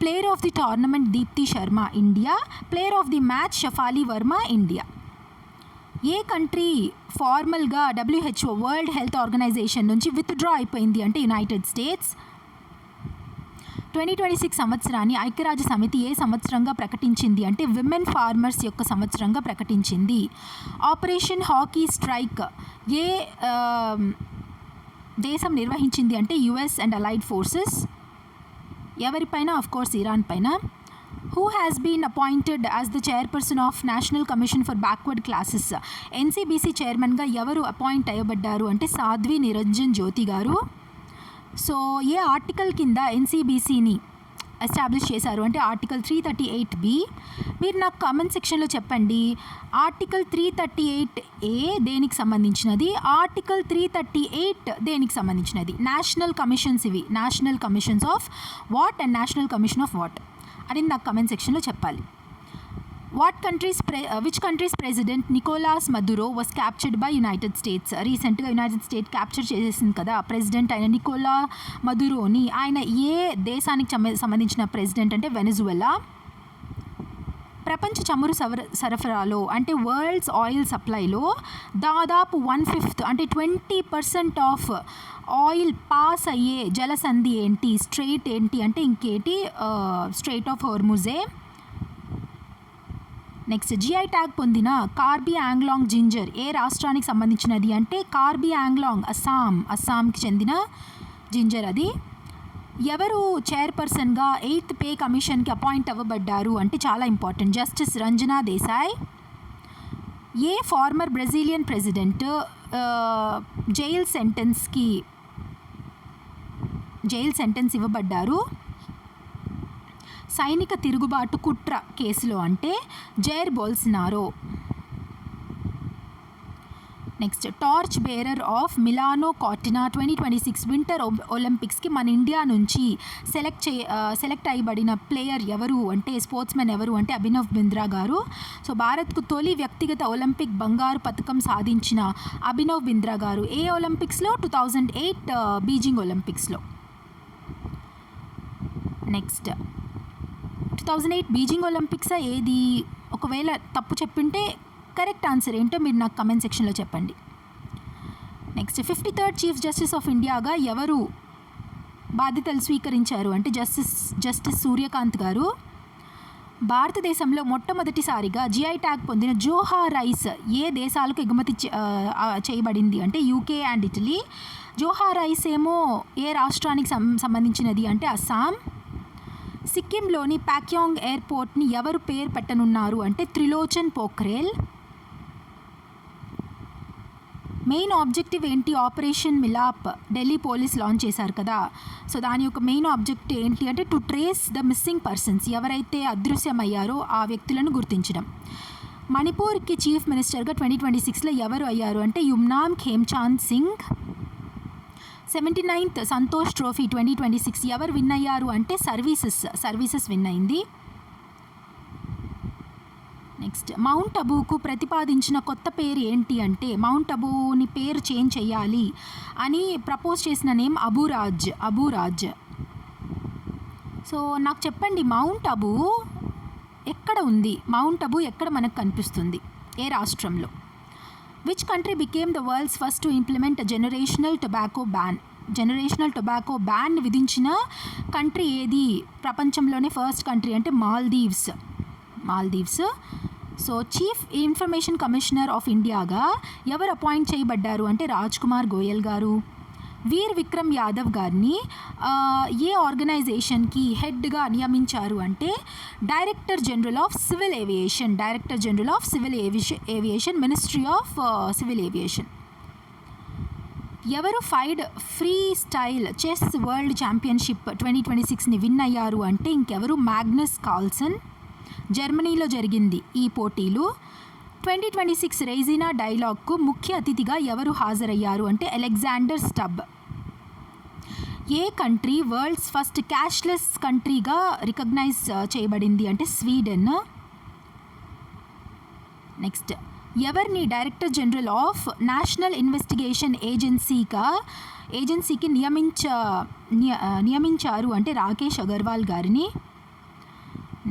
Player of the tournament Deepti Sharma, India. Player of the match Shafali Verma, India. ఏ కంట్రీ ఫార్మల్గా WHO వరల్డ్ హెల్త్ ఆర్గనైజేషన్ నుంచి విత్డ్రా అయిపోయింది అంటే యునైటెడ్ స్టేట్స్. 2026 సంవత్సరాన్ని ఐక్యరాజ్య సమితి ఏ సంవత్సరంగా ప్రకటించింది అంటే విమెన్ ఫార్మర్స్ యొక్క సంవత్సరంగా ప్రకటించింది. ఆపరేషన్ హాకీ స్ట్రైక్ ఏ దేశం నిర్వహించింది అంటే US అండ్ అలైడ్ ఫోర్సెస్. ఎవరిపైన? ఆఫ్ కోర్స్ ఇరాన్ పైన. Who has been appointed as the chairperson of National Commission for Backward Classes? NCBC చైర్మన్గా ఎవరు అపాయింట్ అయ్యబడ్డారు అంటే సాధ్వి నిరంజన్ జ్యోతి గారు. సో ఏ ఆర్టికల్ కింద ఎన్సీబీసీని ఎస్టాబ్లిష్ చేశారు అంటే ఆర్టికల్ 338B. మీరు నాకు కామెంట్ సెక్షన్లో చెప్పండి, ఆర్టికల్ 338A దేనికి సంబంధించినది, ఆర్టికల్ 338 దేనికి సంబంధించినది. నేషనల్ కమిషన్స్ ఇవి, national commissions of what and national commission of what అని నాకు కమెంట్ సెక్షన్లో చెప్పాలి. Which country's president Nicolas Maduro was captured by United States? రీసెంట్గా యునైటెడ్ స్టేట్ క్యాప్చర్ చేసేసింది కదా ప్రెసిడెంట్ అయిన నికోలా మదురోని. ఆయన ఏ దేశానికి సంబంధించిన ప్రెసిడెంట్ అంటే వెనజువెలా. ప్రపంచ చమురు సరఫరాలో అంటే వరల్డ్స్ ఆయిల్ సప్లైలో దాదాపు 1/5 అంటే 20% ఆఫ్ ఆయిల్ పాస్ అయ్యే జలసంధి ఏంటి, స్ట్రెయిట్ ఏంటి అంటే ఇంకేంటి, స్ట్రెయిట్ ఆఫ్ హోర్ముజే. నెక్స్ట్ జిఐ ట్యాగ్ పొందిన కార్బీ ఆంగ్లాంగ్ జింజర్ ఏ రాష్ట్రానికి సంబంధించినది అంటే కార్బీ ఆంగ్లాంగ్ అస్సాంకి చెందిన జింజర్ అది. ఎవరు చైర్పర్సన్గా 8th పే కమిషన్కి అపాయింట్ అవ్వబడ్డారు అంటే చాలా ఇంపార్టెంట్, జస్టిస్ రంజనా దేశాయ్. ఏ former Brazilian president jail sentence ఇవ్వబడ్డారు సైనిక తిరుగుబాటు కుట్ర కేసులో అంటే Jair Bolsonaro. Next torch bearer of Milano Cortina 2026 winter ఒలింపిక్స్కి మన ఇండియా నుంచి సెలెక్ట్ అయ్యబడిన ప్లేయర్ ఎవరు అంటే స్పోర్ట్స్మెన్ ఎవరు అంటే అభినవ్ బింద్రా గారు. సో భారత్కు తొలి వ్యక్తిగత ఒలింపిక్ బంగారు పథకం సాధించిన అభినవ్ బింద్రా గారు ఏ ఒలింపిక్స్లో 2008 బీజింగ్ ఒలింపిక్స్లో. నెక్స్ట్ 2008 బీజింగ్ ఒలింపిక్సా ఏది? ఒకవేళ తప్పు చెప్పింటే కరెక్ట్ ఆన్సర్ ఏంటో మీరు నాకు కమెంట్ సెక్షన్లో చెప్పండి. Next 53rd chief justice of ఇండియాగా ఎవరు బాధ్యతలు స్వీకరించారు అంటే జస్టిస్ సూర్యకాంత్ గారు. భారతదేశంలో మొట్టమొదటిసారిగా జిఐ ట్యాగ్ పొందిన జోహా రైస్ ఏ దేశాలకు ఎగుమతి చేయబడింది అంటే యూకే అండ్ ఇటలీ. జోహా రైస్ ఏమో ఏ రాష్ట్రానికి సంబంధించినది అంటే అస్సాం. సిక్కింలోని ప్యాక్యాంగ్ ఎయిర్పోర్ట్ని ఎవరు పేరు పెట్టనున్నారు అంటే త్రిలోచన్ పోఖ్రేల్. మెయిన్ ఆబ్జెక్టివ్ ఏంటి? Operation Milap Delhi police launch చేశారు కదా. సో దాని యొక్క మెయిన్ ఆబ్జెక్టివ్ ఏంటి అంటే to trace the missing persons, ఎవరైతే అదృశ్యమయ్యారో ఆ వ్యక్తులను గుర్తించడం. మణిపూర్కి చీఫ్ మినిస్టర్గా 2026లో ఎవరు అయ్యారు అంటే యుమ్నామ్ ఖేమ్చాంద్ సింగ్. 79th సంతోష్ ట్రోఫీ 2026 ఎవరు విన్ అయ్యారు అంటే సర్వీసెస్ విన్ అయింది. నెక్స్ట్ మౌంట్ అబూకు ప్రతిపాదించిన కొత్త పేరు ఏంటి అంటే మౌంట్ అబూని పేరు చేంజ్ చేయాలి అని ప్రపోజ్ చేసిన నేమ్ అబూరాజ్. సో నాకు చెప్పండి మౌంట్ అబూ ఎక్కడ ఉంది? మౌంట్ అబూ ఎక్కడ మనకు కనిపిస్తుంది? ఏ రాష్ట్రంలో? Which country became the world's first to implement generational tobacco ban విధించిన కంట్రీ ఏది? ప్రపంచంలోనే ఫస్ట్ కంట్రీ అంటే Maldives. So chief information commissioner of ఇండియాగా ఎవరు అపాయింట్ చేయబడ్డారు అంటే రాజ్ కుమార్ గోయల్ గారు. వీర్ విక్రమ్ యాదవ్ గారిని ఏ ఆర్గనైజేషన్కి హెడ్గా నియమించారు అంటే director general of civil aviation ministry of civil aviation. ఎవరు free style chess world championship 2026ని విన్ అయ్యారు అంటే ఇంకెవరు మ్యాగ్నస్ కార్ల్సన్. జర్మనీలో జరిగింది ఈ పోటీలు. 2026 రెయిజినా డైలాగ్కు ముఖ్య అతిథిగా ఎవరు హాజరయ్యారు అంటే అలెగ్జాండర్ స్టబ్. ఏ కంట్రీ వరల్డ్స్ ఫస్ట్ క్యాష్లెస్ కంట్రీగా రికగ్నైజ్ చేయబడింది అంటే స్వీడన్. నెక్స్ట్ ఎవరిని director general of national investigation ఏజెన్సీకి నియమించారు అంటే రాకేష్ అగర్వాల్ గారిని.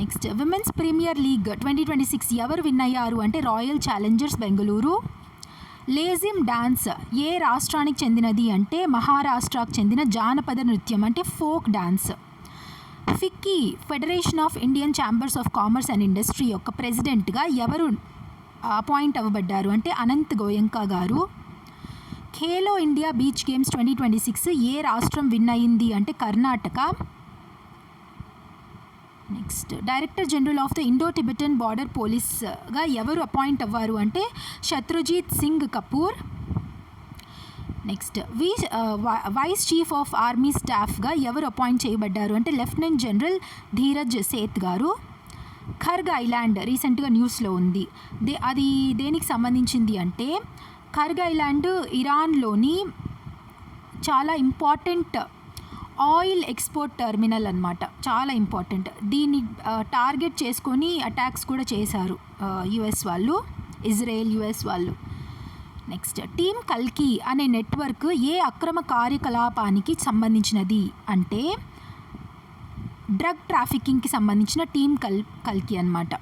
నెక్స్ట్ విమెన్స్ ప్రీమియర్ లీగ్ 2026 ఎవరు విన్ అయ్యారు అంటే royal challengers Bengaluru. Lezim dance ఏ రాష్ట్రానికి చెందినది అంటే మహారాష్ట్రకు చెందిన జానపద నృత్యం అంటే folk dance. FICCI federation of Indian chambers of commerce and industry యొక్క ప్రెసిడెంట్గా ఎవరు అపాయింట్ అవ్వబడ్డారు అంటే Anant Goenka garu. Khelo India beach games 2026 ఏ రాష్ట్రం విన్ అయింది అంటే Karnataka. Next director general of the Indo Tibetan border పోలీస్గా ఎవరు అపాయింట్ అవ్వారు అంటే Shatrujeet Singh Kapoor. Next vice chief of army స్టాఫ్గా ఎవరు అపాయింట్ చేయబడ్డారు అంటే లెఫ్టినెంట్ జనరల్ ధీరజ్ సేత్ గారు. ఖర్గ్ ఐలాండ్ రీసెంట్గా న్యూస్లో ఉంది. అది దేనికి సంబంధించింది అంటే ఖర్గ్ ఐలాండ్ ఇరాన్లోని చాలా ఇంపార్టెంట్ ఆయిల్ ఎక్స్పోర్ట్ టెర్మినల్ అనమాట, చాలా ఇంపార్టెంట్. దీన్ని టార్గెట్ చేసుకొని అటాక్స్ కూడా చేశారు ఇజ్రాయెల్ యుఎస్ వాళ్ళు. నెక్స్ట్ టీమ్ కల్కి అనే నెట్వర్క్ ఏ అక్రమ కార్యకలాపానికి సంబంధించినది అంటే డ్రగ్ ట్రాఫికింగ్కి సంబంధించిన టీమ్ కల్కి అనమాట.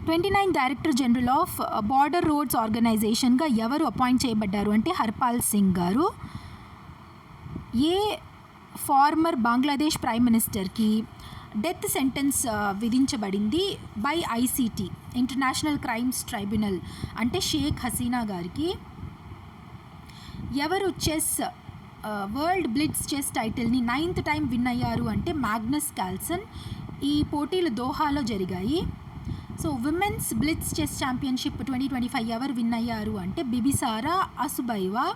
29th director general of border roads ఆర్గనైజేషన్గా ఎవరు అపాయింట్ చేయబడ్డారు అంటే హర్పాల్ సింగ్ గారు. ఏ ఫార్మర్ బంగ్లాదేశ్ ప్రైమ్ మినిస్టర్కి డెత్ సెంటెన్స్ విధించబడింది by ICT, international crimes tribunal, అంటే షేక్ హసీనా గారికి. ఎవరు చెస్ వరల్డ్ బ్లిట్జ్ చెస్ టైటిల్ని 9th టైం విన్ అయ్యారు అంటే మ్యాగ్నస్ కార్ల్సన్. ఈ పోటీలు దోహాలో జరిగాయి. So women's blitz chess championship 2025 ఎవరు విన్ అయ్యారు అంటే బిబిసారా అసుబైవా,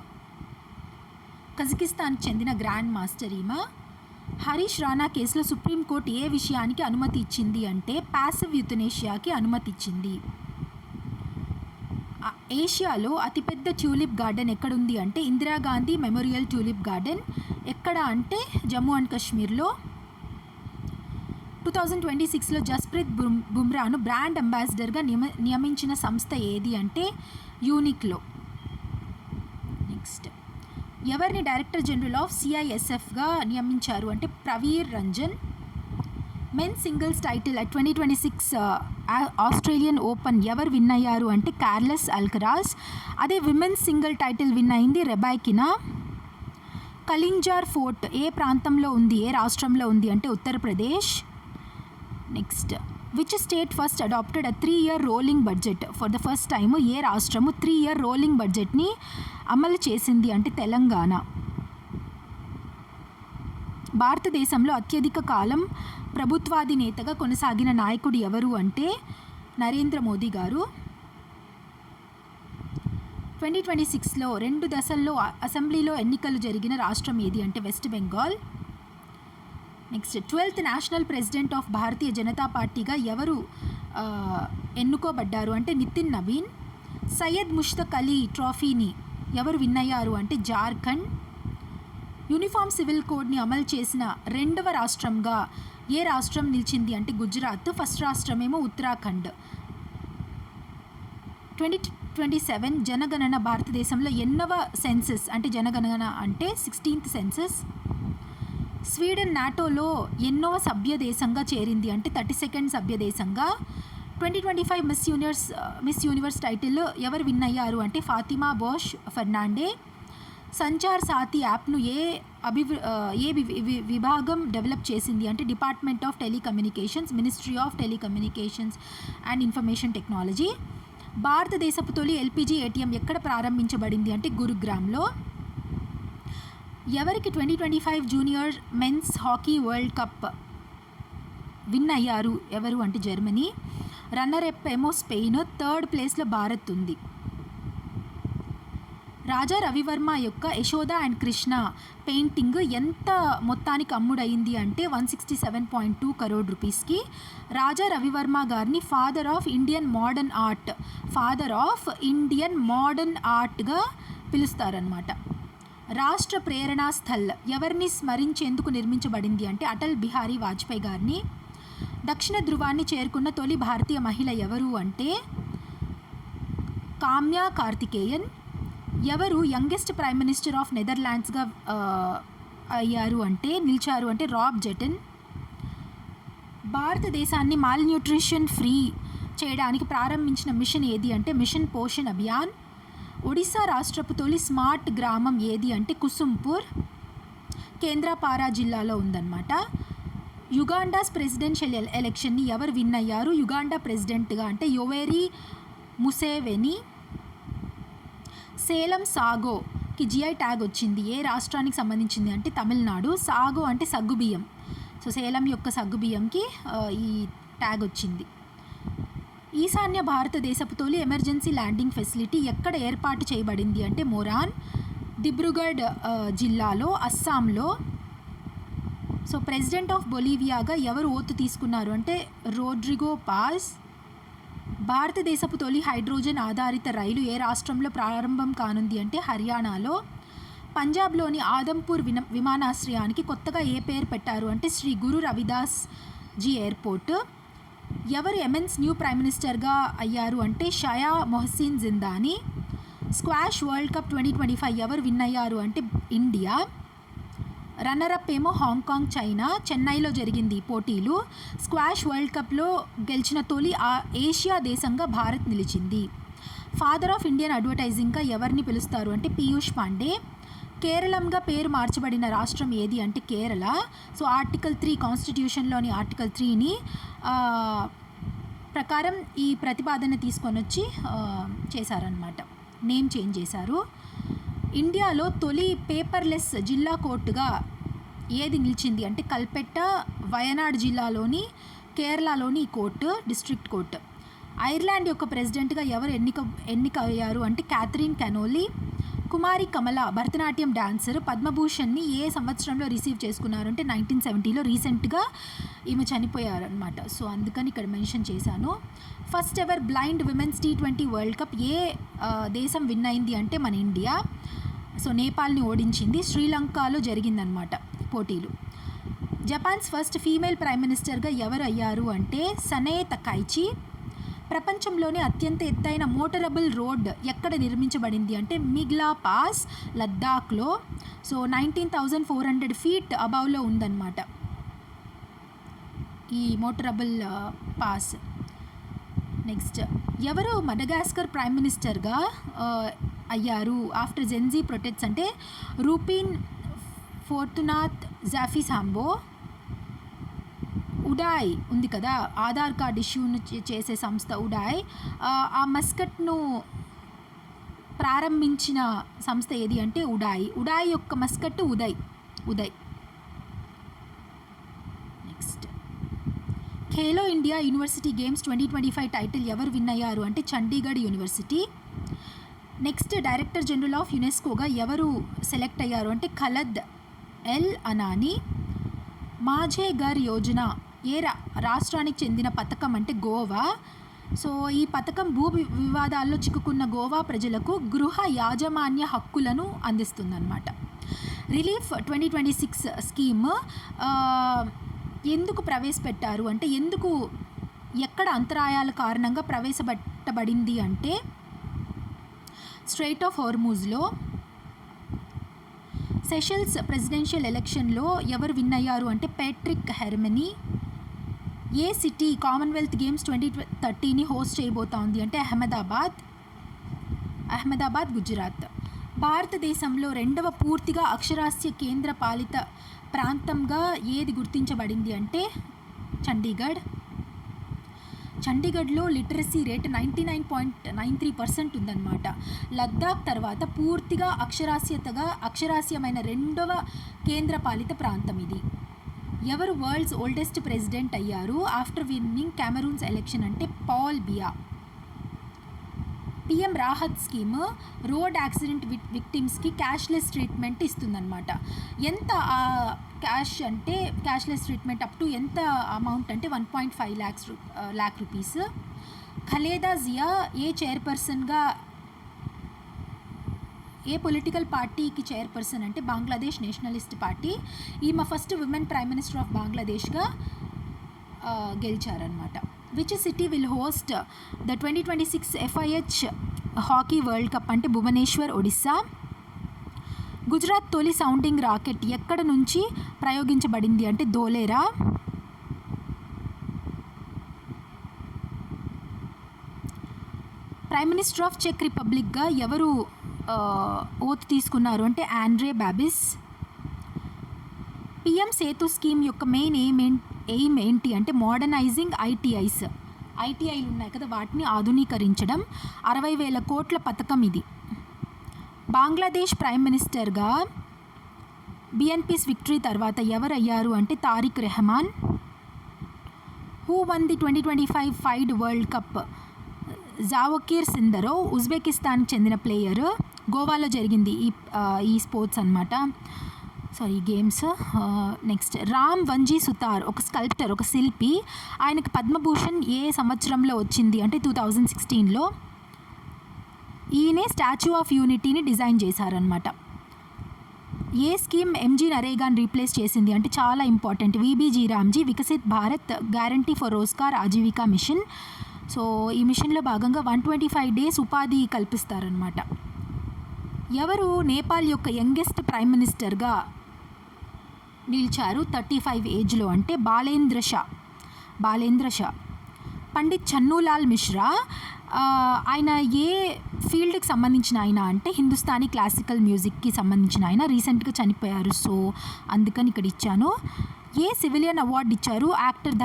కజకిస్తాన్కి చెందిన గ్రాండ్ మాస్టర్ ఈమె. హరీష్ రాణా కేసులో సుప్రీంకోర్టు ఏ విషయానికి అనుమతి ఇచ్చింది అంటే ప్యాసివ్ యుథనేషియాకి అనుమతి ఇచ్చింది. ఏషియాలో అతిపెద్ద ట్యూలిప్ గార్డెన్ ఎక్కడుంది అంటే ఇందిరాగాంధీ మెమోరియల్ ట్యూలిప్ గార్డెన్. ఎక్కడ అంటే జమ్మూ అండ్ కాశ్మీర్లో. 2026లో జస్ప్రీత్ బుమ్రాను బ్రాండ్ అంబాసిడర్గా నియమించిన సంస్థ ఏది అంటే యూనిక్లో. నెక్స్ట్, ఎవరిని డైరెక్టర్ జనరల్ ఆఫ్ సిఐఎస్ఎఫ్గా నియమించారు అంటే Praveer Ranjan. Men singles title 2026 Australian open ఎవరు విన్ అయ్యారు అంటే కార్లస్ అల్కరాజ్. అదే విమెన్స్ సింగిల్ టైటిల్ విన్ అయింది రెబైకినా. కలింజార్ ఫోర్ట్ ఏ ప్రాంతంలో ఉంది, ఏ రాష్ట్రంలో ఉంది అంటే Uttar Pradesh. Next, which state first adapted a 3-year rolling budget for the first time, ఏ రాష్ట్రము 3-year రోలింగ్ బడ్జెట్ని అమలు చేసింది అంటే తెలంగాణ. భారతదేశంలో అత్యధిక కాలం ప్రభుత్వాధినేతగా కొనసాగిన నాయకుడు ఎవరు అంటే నరేంద్ర మోదీ గారు. 2026లో 2 దశల్లో అసెంబ్లీలో ఎన్నికలు జరిగిన రాష్ట్రం ఏది అంటే West Bengal. Next, 12th national president of Bharatiya Janata పార్టీగా ఎవరు ఎన్నుకోబడ్డారు అంటే నితిన్ నవీన్. సయ్యద్ ముష్తక్ అలీ ట్రోఫీని ఎవరు విన్ అయ్యారు అంటే జార్ఖండ్. యూనిఫామ్ సివిల్ కోడ్ని అమలు చేసిన 2వ రాష్ట్రంగా ఏ రాష్ట్రం నిలిచింది అంటే గుజరాత్. ఫస్ట్ రాష్ట్రమేమో ఉత్తరాఖండ్. 2027 జనగణన భారతదేశంలో ఎన్నవ సెన్సస్ అంటే జనగణన అంటే 16th సెన్సస్. స్వీడన్ నాటోలో ఎన్నవ సభ్య దేశంగా చేరింది అంటే 32nd సభ్య దేశంగా. 2025 మిస్ యూనివర్స్ టైటిల్ ఎవరు విన్ అయ్యారు అంటే ఫాతిమా బోష్ ఫెర్నాండే. సంచార్ సాథి యాప్ను ఏ విభాగం డెవలప్ చేసింది అంటే department of telecommunications, ministry of telecommunications and information technology. భారతదేశపు తొలి ఎల్పిజి ఏటీఎం ఎక్కడ ప్రారంభించబడింది అంటే గురుగ్రామ్లో. ఎవరికి 2025 junior men's hockey world cup win అయ్యారు ఎవరు అంటే జర్మనీ. రన్నర్ అప్ ఏమో స్పెయిన్. 3rd ప్లేస్లో భారత్ ఉంది. రాజా రవివర్మ యొక్క యశోద అండ్ కృష్ణ పెయింటింగ్ ఎంత మొత్తానికి అమ్ముడైంది అంటే 167.2 crore రూపీస్కి. రాజా రవివర్మ గారిని ఫాదర్ ఆఫ్ ఇండియన్ మోడర్న్ ఆర్ట్గా పిలుస్తారనమాట. రాష్ట్ర ప్రేరణా స్థల్ ఎవరిని స్మరించేందుకు నిర్మించబడింది అంటే అటల్ బిహారీ వాజ్పేయి గారిని. దక్షిణ ధృవాన్ని చేరుకున్న తొలి భారతీయ మహిళ ఎవరు అంటే కామ్యా కార్తికేయన్. ఎవరు యంగెస్ట్ ప్రైమ్ మినిస్టర్ ఆఫ్ నెదర్లాండ్స్గా నిలిచారు అంటే రాబ్ జెటన్. భారతదేశాన్ని మాల్ న్యూట్రిషన్ ఫ్రీ చేయడానికి ప్రారంభించిన మిషన్ ఏది అంటే మిషన్ పోషణ్ అభియాన్. ఒడిశా రాష్ట్రపు తొలి స్మార్ట్ గ్రామం ఏది అంటే కుసుంపూర్, కేంద్రపారా జిల్లాలో ఉందన్నమాట. యుగాండాస్ ప్రెసిడెన్షియల్ ఎలక్షన్ని ఎవరు విన్ అయ్యారు యుగాండా ప్రెసిడెంట్గా అంటే యోవేరీ ముసేవెని. సేలం సాగోకి జిఐ ట్యాగ్ వచ్చింది, ఏ రాష్ట్రానికి సంబంధించింది అంటే తమిళనాడు. సాగో అంటే సగ్గుబియ్యం. సో సేలం యొక్క సగ్గుబియ్యంకి ఈ ట్యాగ్ వచ్చింది. ఈశాన్య భారతదేశపు తొలి ఎమర్జెన్సీ ల్యాండింగ్ ఫెసిలిటీ ఎక్కడ ఏర్పాటు చేయబడింది అంటే మొరాన్, దిబ్రూగఢ్ జిల్లాలో, అస్సాంలో. సో ప్రెసిడెంట్ ఆఫ్ బొలీవియాగా ఎవరు ఓతు తీసుకున్నారు అంటే రోడ్రిగో పాజ్. భారతదేశపు తొలి హైడ్రోజన్ ఆధారిత రైలు ఏ రాష్ట్రంలో ప్రారంభం కానుంది అంటే హర్యానాలో. పంజాబ్లోని ఆదంపూర్ విమానాశ్రయానికి కొత్తగా ఏ పేరు పెట్టారు అంటే శ్రీ గురు రవిదాస్ జీ ఎయిర్పోర్ట్. ఎవరు యెమెన్స్ న్యూ ప్రైమ్ మినిస్టర్గా అయ్యారు అంటే షయా మొహసిన్ జిందానీ. స్క్వాష్ వరల్డ్ కప్ 2025 ఎవరు విన్ అయ్యారు అంటే ఇండియా. రన్నరప్ ఏమో హాంకాంగ్, చైనా. చెన్నైలో జరిగింది ఈ పోటీలు. స్క్వాష్ వరల్డ్ కప్లో గెలిచిన తొలి ఏషియా దేశంగా భారత్ నిలిచింది. ఫాదర్ ఆఫ్ ఇండియన్ అడ్వర్టైజింగ్గా ఎవరిని పిలుస్తారు అంటే పీయూష్ పాండే. కేరళంగా పేరు మార్చబడిన రాష్ట్రం ఏది అంటే కేరళ. సో ఆర్టికల్ 3 కాన్స్టిట్యూషన్లోని ఆర్టికల్ 3ని ప్రకారం ఈ ప్రతిపాదన తీసుకొని వచ్చి చేశారనమాట, నేమ్ చేంజ్ చేశారు. ఇండియాలో తొలి పేపర్లెస్ జిల్లా కోర్టుగా ఏది నిలిచింది అంటే కల్పెట్ట, వయనాడ్ జిల్లాలోని కేరళలోని ఈ కోర్టు డిస్ట్రిక్ట్ కోర్టు. ఐర్లాండ్ యొక్క ప్రెసిడెంట్గా ఎవరు ఎన్నిక అయ్యారు అంటే క్యాథరిన్ కెనోలీ. కుమారి కమల భరతనాట్యం డాన్సర్ పద్మభూషణ్ని ఏ సంవత్సరంలో రిసీవ్ చేసుకున్నారు అంటే 1970లో. రీసెంట్గా ఈమె చనిపోయారు అనమాట, సో అందుకని ఇక్కడ మెన్షన్ చేశాను. First ever blind women's T20 world cup ఏ దేశం విన్ అయింది అంటే మన ఇండియా. సో నేపాల్ని ఓడించింది. శ్రీలంకలో జరిగిందనమాట పోటీలు. జపాన్స్ ఫస్ట్ ఫీమేల్ ప్రైమ్ మినిస్టర్గా ఎవరు అయ్యారు అంటే సనే తకైచి. ప్రపంచంలోనే అత్యంత ఎత్తైన మోటరబుల్ రోడ్ ఎక్కడ నిర్మించబడింది అంటే మిగ్లా పాస్, లద్దాఖ్లో. సో 19,400 ఫీట్ అబవ్లో ఉందన్నమాట ఈ మోటరబుల్ పాస్. నెక్స్ట్ ఎవరు మడగాస్కర్ ప్రైమ్ మినిస్టర్గా అయ్యారు ఆఫ్టర్ జెన్జీ ప్రొటెక్ట్స్ అంటే రూపిన్ ఫోర్తునాత్ జాఫిసాంబో. ఉడాయ్ ఉంది కదా, ఆధార్ కార్డ్ ఇష్యూను చేసే సంస్థ ఉడాయ్, ఆ మస్కట్ను ప్రారంభించిన సంస్థ ఏది అంటే ఉడాయ్. ఉడాయ్ యొక్క mascot Uday. Next Khelo India university games 2025 title ఎవరు విన్ అయ్యారు అంటే Chandigarh university. Next director general of యునెస్కోగా ఎవరు సెలెక్ట్ అయ్యారు అంటే Khaled El Enany. Majhe Ghar Yojana ఏ రాష్ట్రానికి చెందిన పథకం అంటే గోవా. సో ఈ పథకం భూ వివాదాల్లో చిక్కుకున్న గోవా ప్రజలకు గృహ యాజమాన్య హక్కులను అందిస్తుందన్నమాట. రిలీఫ్ 2026 స్కీమ్ ఎందుకు ప్రవేశపెట్టారు అంటే ఎక్కడ అంతరాయాల కారణంగా ప్రవేశపెట్టబడింది అంటే స్ట్రెయిట్ ఆఫ్ హోర్మూజ్లో. సెషల్స్ ప్రెసిడెన్షియల్ ఎలక్షన్లో ఎవరు విన్ అయ్యారు అంటే ప్యాట్రిక్ హెర్మనీ. ఏ సిటీ కామన్వెల్త్ గేమ్స్ 2030ని హోస్ట్ చేయబోతోంది అంటే అహ్మదాబాద్ గుజరాత్. భారతదేశంలో రెండవ పూర్తిగా అక్షరాస్య కేంద్ర పాలిత ప్రాంతంగా ఏది గుర్తించబడింది అంటే చండీగఢ్లో లిటరసీ రేట్ 99.93% ఉందన్నమాట. లద్దాఖ్ తర్వాత పూర్తిగా అక్షరాస్యమైన రెండవ కేంద్రపాలిత ప్రాంతం ఇది. ఎవరు వరల్డ్స్ ఓల్డెస్ట్ ప్రెసిడెంట్ అయ్యారు ఆఫ్టర్ విన్నింగ్ కెమెరూన్స్ ఎలక్షన్ అంటే Paul Biya. PM Rahat scheme road accident విక్టిమ్స్కి క్యాష్లెస్ ట్రీట్మెంట్ ఇస్తుందన్నమాట. ఎంత క్యాష్లెస్ ట్రీట్మెంట్ అప్ టు ఎంత అమౌంట్ అంటే 1.5 lakh రూపీస్. ఖలేదా జియా ఏ పొలిటికల్ పార్టీకి చైర్పర్సన్ అంటే బంగ్లాదేశ్ నేషనలిస్ట్ పార్టీ. ఈమె first women prime minister of బంగ్లాదేశ్గా గెలిచారనమాట. Which city will host the 2026 FIH hockey world cup అంటే భువనేశ్వర్, ఒడిస్సా. గుజరాత్ తొలి సౌండింగ్ రాకెట్ ఎక్కడ నుంచి ప్రయోగించబడింది అంటే ధోలేరా. ప్రైమ్ మినిస్టర్ ఆఫ్ చెక్ రిపబ్లిక్గా ఎవరు ఓత్ తీసుకున్నారు అంటే Andrej Babis. PM Setu scheme యొక్క మెయిన్ ఎయిమ్ ఏంటి అంటే మోడర్నైజింగ్ ఐటీఐలు ఉన్నాయి కదా, వాటిని ఆధునీకరించడం. 60,000 కోట్ల పథకం ఇది. బంగ్లాదేశ్ ప్రైమ్ మినిస్టర్గా బిఎన్పీస్ విక్టరీ తర్వాత ఎవరు అయ్యారు అంటే Tarique Rahman. Who won the 2025 FIDE world cup Javokhir Sindarov ఉజ్బెకిస్తాన్కి చెందిన ప్లేయర్. గోవాలో జరిగింది ఈ స్పోర్ట్స్ అనమాట, గేమ్స్. నెక్స్ట్ రామ్ వంజీ సుతార్ ఒక స్కల్ప్టర్, ఒక శిల్పి. ఆయనకు పద్మభూషణ్ ఏ సంవత్సరంలో వచ్చింది అంటే 2016లో. ఈయనే స్టాచ్యూ ఆఫ్ యూనిటీని డిజైన్ చేశారనమాట. ఏ స్కీమ్ ఎంజీ నరేగాని రీప్లేస్ చేసింది అంటే చాలా important, VBG Ramji Viksit Bharat guarantee for Rozgar Ajeevika mission. So ఈ మిషన్లో భాగంగా 125 days ఉపాధి కల్పిస్తారనమాట. ఎవరు నేపాల్ యొక్క యంగెస్ట్ ప్రైమ్ మినిస్టర్గా నిలిచారు 35 ఏజ్లో అంటే బాలేంద్ర షా. పండిత్ చన్నూలాల్ మిశ్రా ఆయన ఏ ఫీల్డ్కి సంబంధించిన ఆయన అంటే హిందుస్థానీ క్లాసికల్ మ్యూజిక్కి సంబంధించిన ఆయన, రీసెంట్గా చనిపోయారు. సో అందుకని ఇక్కడ ఇచ్చాను. ఏ సివిలియన్ అవార్డు ఇచ్చారు యాక్టర్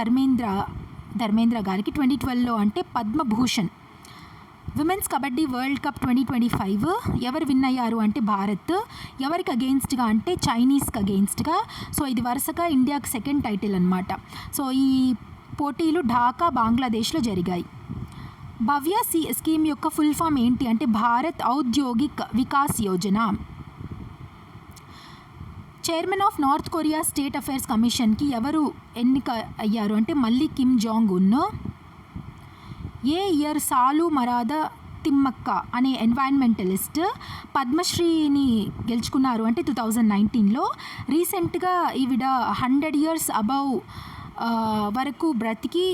ధర్మేంద్ర గారికి 2012లో అంటే Padma Bhushan. Women's kabaddi world cup 2025 ఎవరు విన్ అయ్యారు అంటే భారత్. ఎవరికి అగెయిన్స్ట్గా అంటే చైనీస్కి అగెయిన్స్ట్గా. సో ఇది వరుసగా ఇండియాకి సెకండ్ టైటిల్ అనమాట. సో ఈ పోటీలు ఢాకా బంగ్లాదేశ్లో జరిగాయి. భవ్య స్కీమ్ యొక్క ఫుల్ ఫామ్ ఏంటి అంటే Bharat Audyogik Vikas Yojana. Chairman of North Korea state affairs కమిషన్కి ఎవరు ఎన్నిక అయ్యారు అంటే మళ్ళీ కిమ్ జాంగ్ ఉన్. ఏ ఇయర్ సాలు మరాద తిమ్మక్క అనే ఎన్వైరన్మెంటలిస్ట్ పద్మశ్రీని గెలుచుకున్నారు అంటే 2019లో. రీసెంట్గా ఈవిడ 100 years అబవ్ వరకు బ్రతికి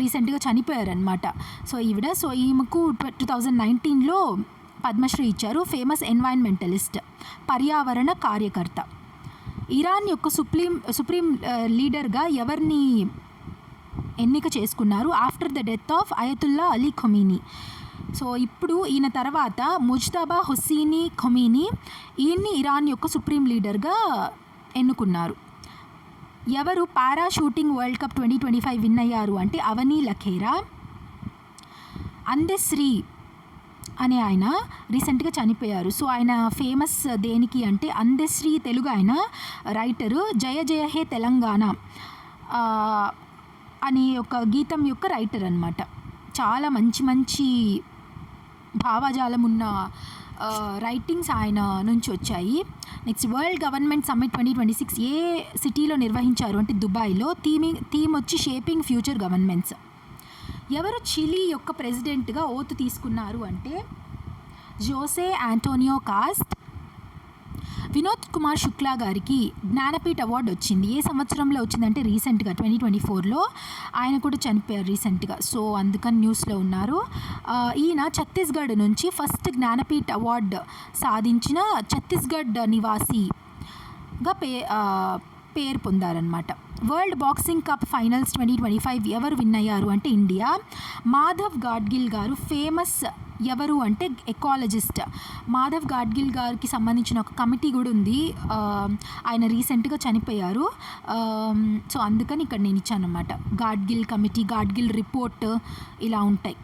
రీసెంట్గా చనిపోయారనమాట. సో ఈమెకు 2019లో పద్మశ్రీ ఇచ్చారు. ఫేమస్ ఎన్వైరన్మెంటలిస్ట్, పర్యావరణ కార్యకర్త. ఇరాన్ యొక్క సుప్రీం లీడర్గా ఎవరిని ఎన్నిక చేసుకున్నారు after the death of Ayatollah Ali Khamenei. So ఇప్పుడు ఈయన తర్వాత ముజ్తబా హుస్సేని ఖొమీనీ ఈయన్ని ఇరాన్ యొక్క సుప్రీం లీడర్గా ఎన్నుకున్నారు. ఎవరు పారాషూటింగ్ వరల్డ్ కప్ 2025 విన్ అయ్యారు అంటే అవనీ లఖేరా. అందశ్రీ అనే ఆయన రీసెంట్గా చనిపోయారు. సో ఆయన ఫేమస్ దేనికి అంటే అందశ్రీ తెలుగు ఆయన రైటరు. జయ జయ హే తెలంగాణ అనే ఒక గీతం యొక్క రైటర్ అనమాట. చాలా మంచి భావజాలం ఉన్న రైటింగ్స్ ఆయన నుంచి వచ్చాయి. నెక్స్ట్ వరల్డ్ గవర్నమెంట్ సమ్మిట్ 2026 ఏ సిటీలో నిర్వహించారు అంటే దుబాయ్లో. థీమ్ వచ్చి షేపింగ్ ఫ్యూచర్ గవర్నమెంట్స్. ఎవరు చిలీ యొక్క ప్రెసిడెంట్గా ఓతు తీసుకున్నారు అంటే జోసే ఆంటోనియో కాస్ట్. వినోద్ కుమార్ శుక్లా గారికి జ్ఞానపీఠ్ అవార్డు వచ్చింది. ఏ సంవత్సరంలో వచ్చిందంటే రీసెంట్గా 2024లో. ఆయన కూడా చనిపోయారు రీసెంట్గా. సో అందుకని న్యూస్లో ఉన్నారు. ఈయన ఛత్తీస్గఢ్ నుంచి ఫస్ట్ జ్ఞానపీఠ్ అవార్డు సాధించిన ఛత్తీస్గఢ్ నివాసిగా పేరు పొందారనమాట. వరల్డ్ బాక్సింగ్ కప్ ఫైనల్స్ 2025 ఎవరు విన్ అయ్యారు అంటే ఇండియా. మాధవ్ గాడ్గిల్ గారు ఫేమస్ ఎవరు అంటే ఎకాలజిస్ట్. మాధవ్ గాడ్గిల్ గారికి సంబంధించిన ఒక కమిటీ కూడా ఉంది. ఆయన రీసెంట్గా చనిపోయారు. సో అందుకని ఇక్కడ నేను ఇచ్చాను అనమాట. గాడ్గిల్ కమిటీ, గాడ్గిల్ రిపోర్ట్ ఇలా ఉంటాయి.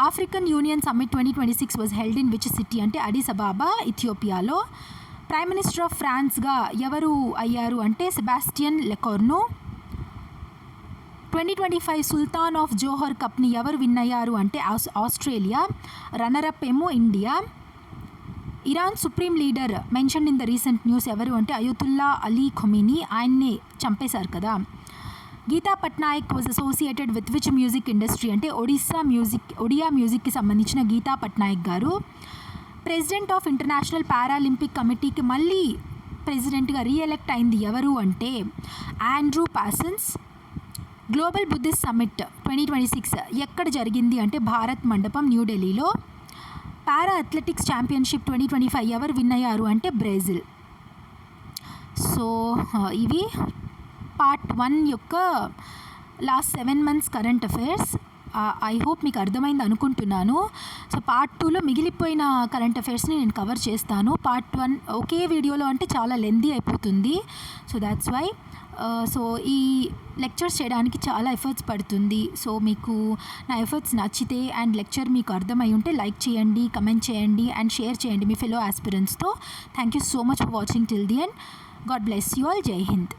African union summit 2026 was held in which city అంటే అడిస్ అబాబా ఇథియోపియాలో. ప్రైమ్ మినిస్టర్ ఆఫ్ ఫ్రాన్స్గా ఎవరు అయ్యారు అంటే సెబాస్టియన్ లెకోర్ను. 2025 సుల్తాన్ ఆఫ్ జోహర్ కప్ని ఎవరు విన్ అయ్యారు అంటే ఆస్ట్రేలియా. రన్నరప్ ఏమో India. Iran supreme leader mention in the recent news ఎవరు అంటే అయతుల్లా అలీ ఖొమీనీ. ఆయన్ని చంపేశారు కదా. Geeta Patnaik was associated with which music industry అంటే ఒడియా మ్యూజిక్కి సంబంధించిన గీతా పట్నాయక్ గారు. ప్రెసిడెంట్ ఆఫ్ ఇంటర్నేషనల్ పారాలింపిక్ కమిటీకి మళ్ళీ ప్రెసిడెంట్గా రీఎలెక్ట్ అయింది ఎవరు అంటే ఆండ్రూ పాసన్స్. గ్లోబల్ బుద్ధిస్ట్ సమ్మిట్ 2026 ఎక్కడ జరిగింది అంటే భారత్ మండపం న్యూఢిల్లీలో. పారా అథ్లెటిక్స్ ఛాంపియన్షిప్ 2025 ఎవరు విన్ అయ్యారు అంటే బ్రెజిల్. సో ఇవి పార్ట్ 1 యొక్క last 7 months current affairs. I hope మీకు అర్థమైంది అనుకుంటున్నాను. సో పార్ట్ 2లో మిగిలిపోయిన కరెంట్ అఫైర్స్ని నేను కవర్ చేస్తాను. పార్ట్ 1 ఒకే వీడియోలో అంటే చాలా లెందీ అయిపోతుంది. So that's why. సో ఈ లెక్చర్స్ చేయడానికి చాలా ఎఫర్ట్స్ పడుతుంది. సో మీకు నా ఎఫర్ట్స్ నచ్చితే అండ్ లెక్చర్ మీకు అర్థమై ఉంటే లైక్ చేయండి, కమెంట్ చేయండి అండ్ షేర్ చేయండి మీ ఫెలో ఆస్పిరెంట్స్తో. Thank you so much for watching till the end. God bless you all. Jai Hind.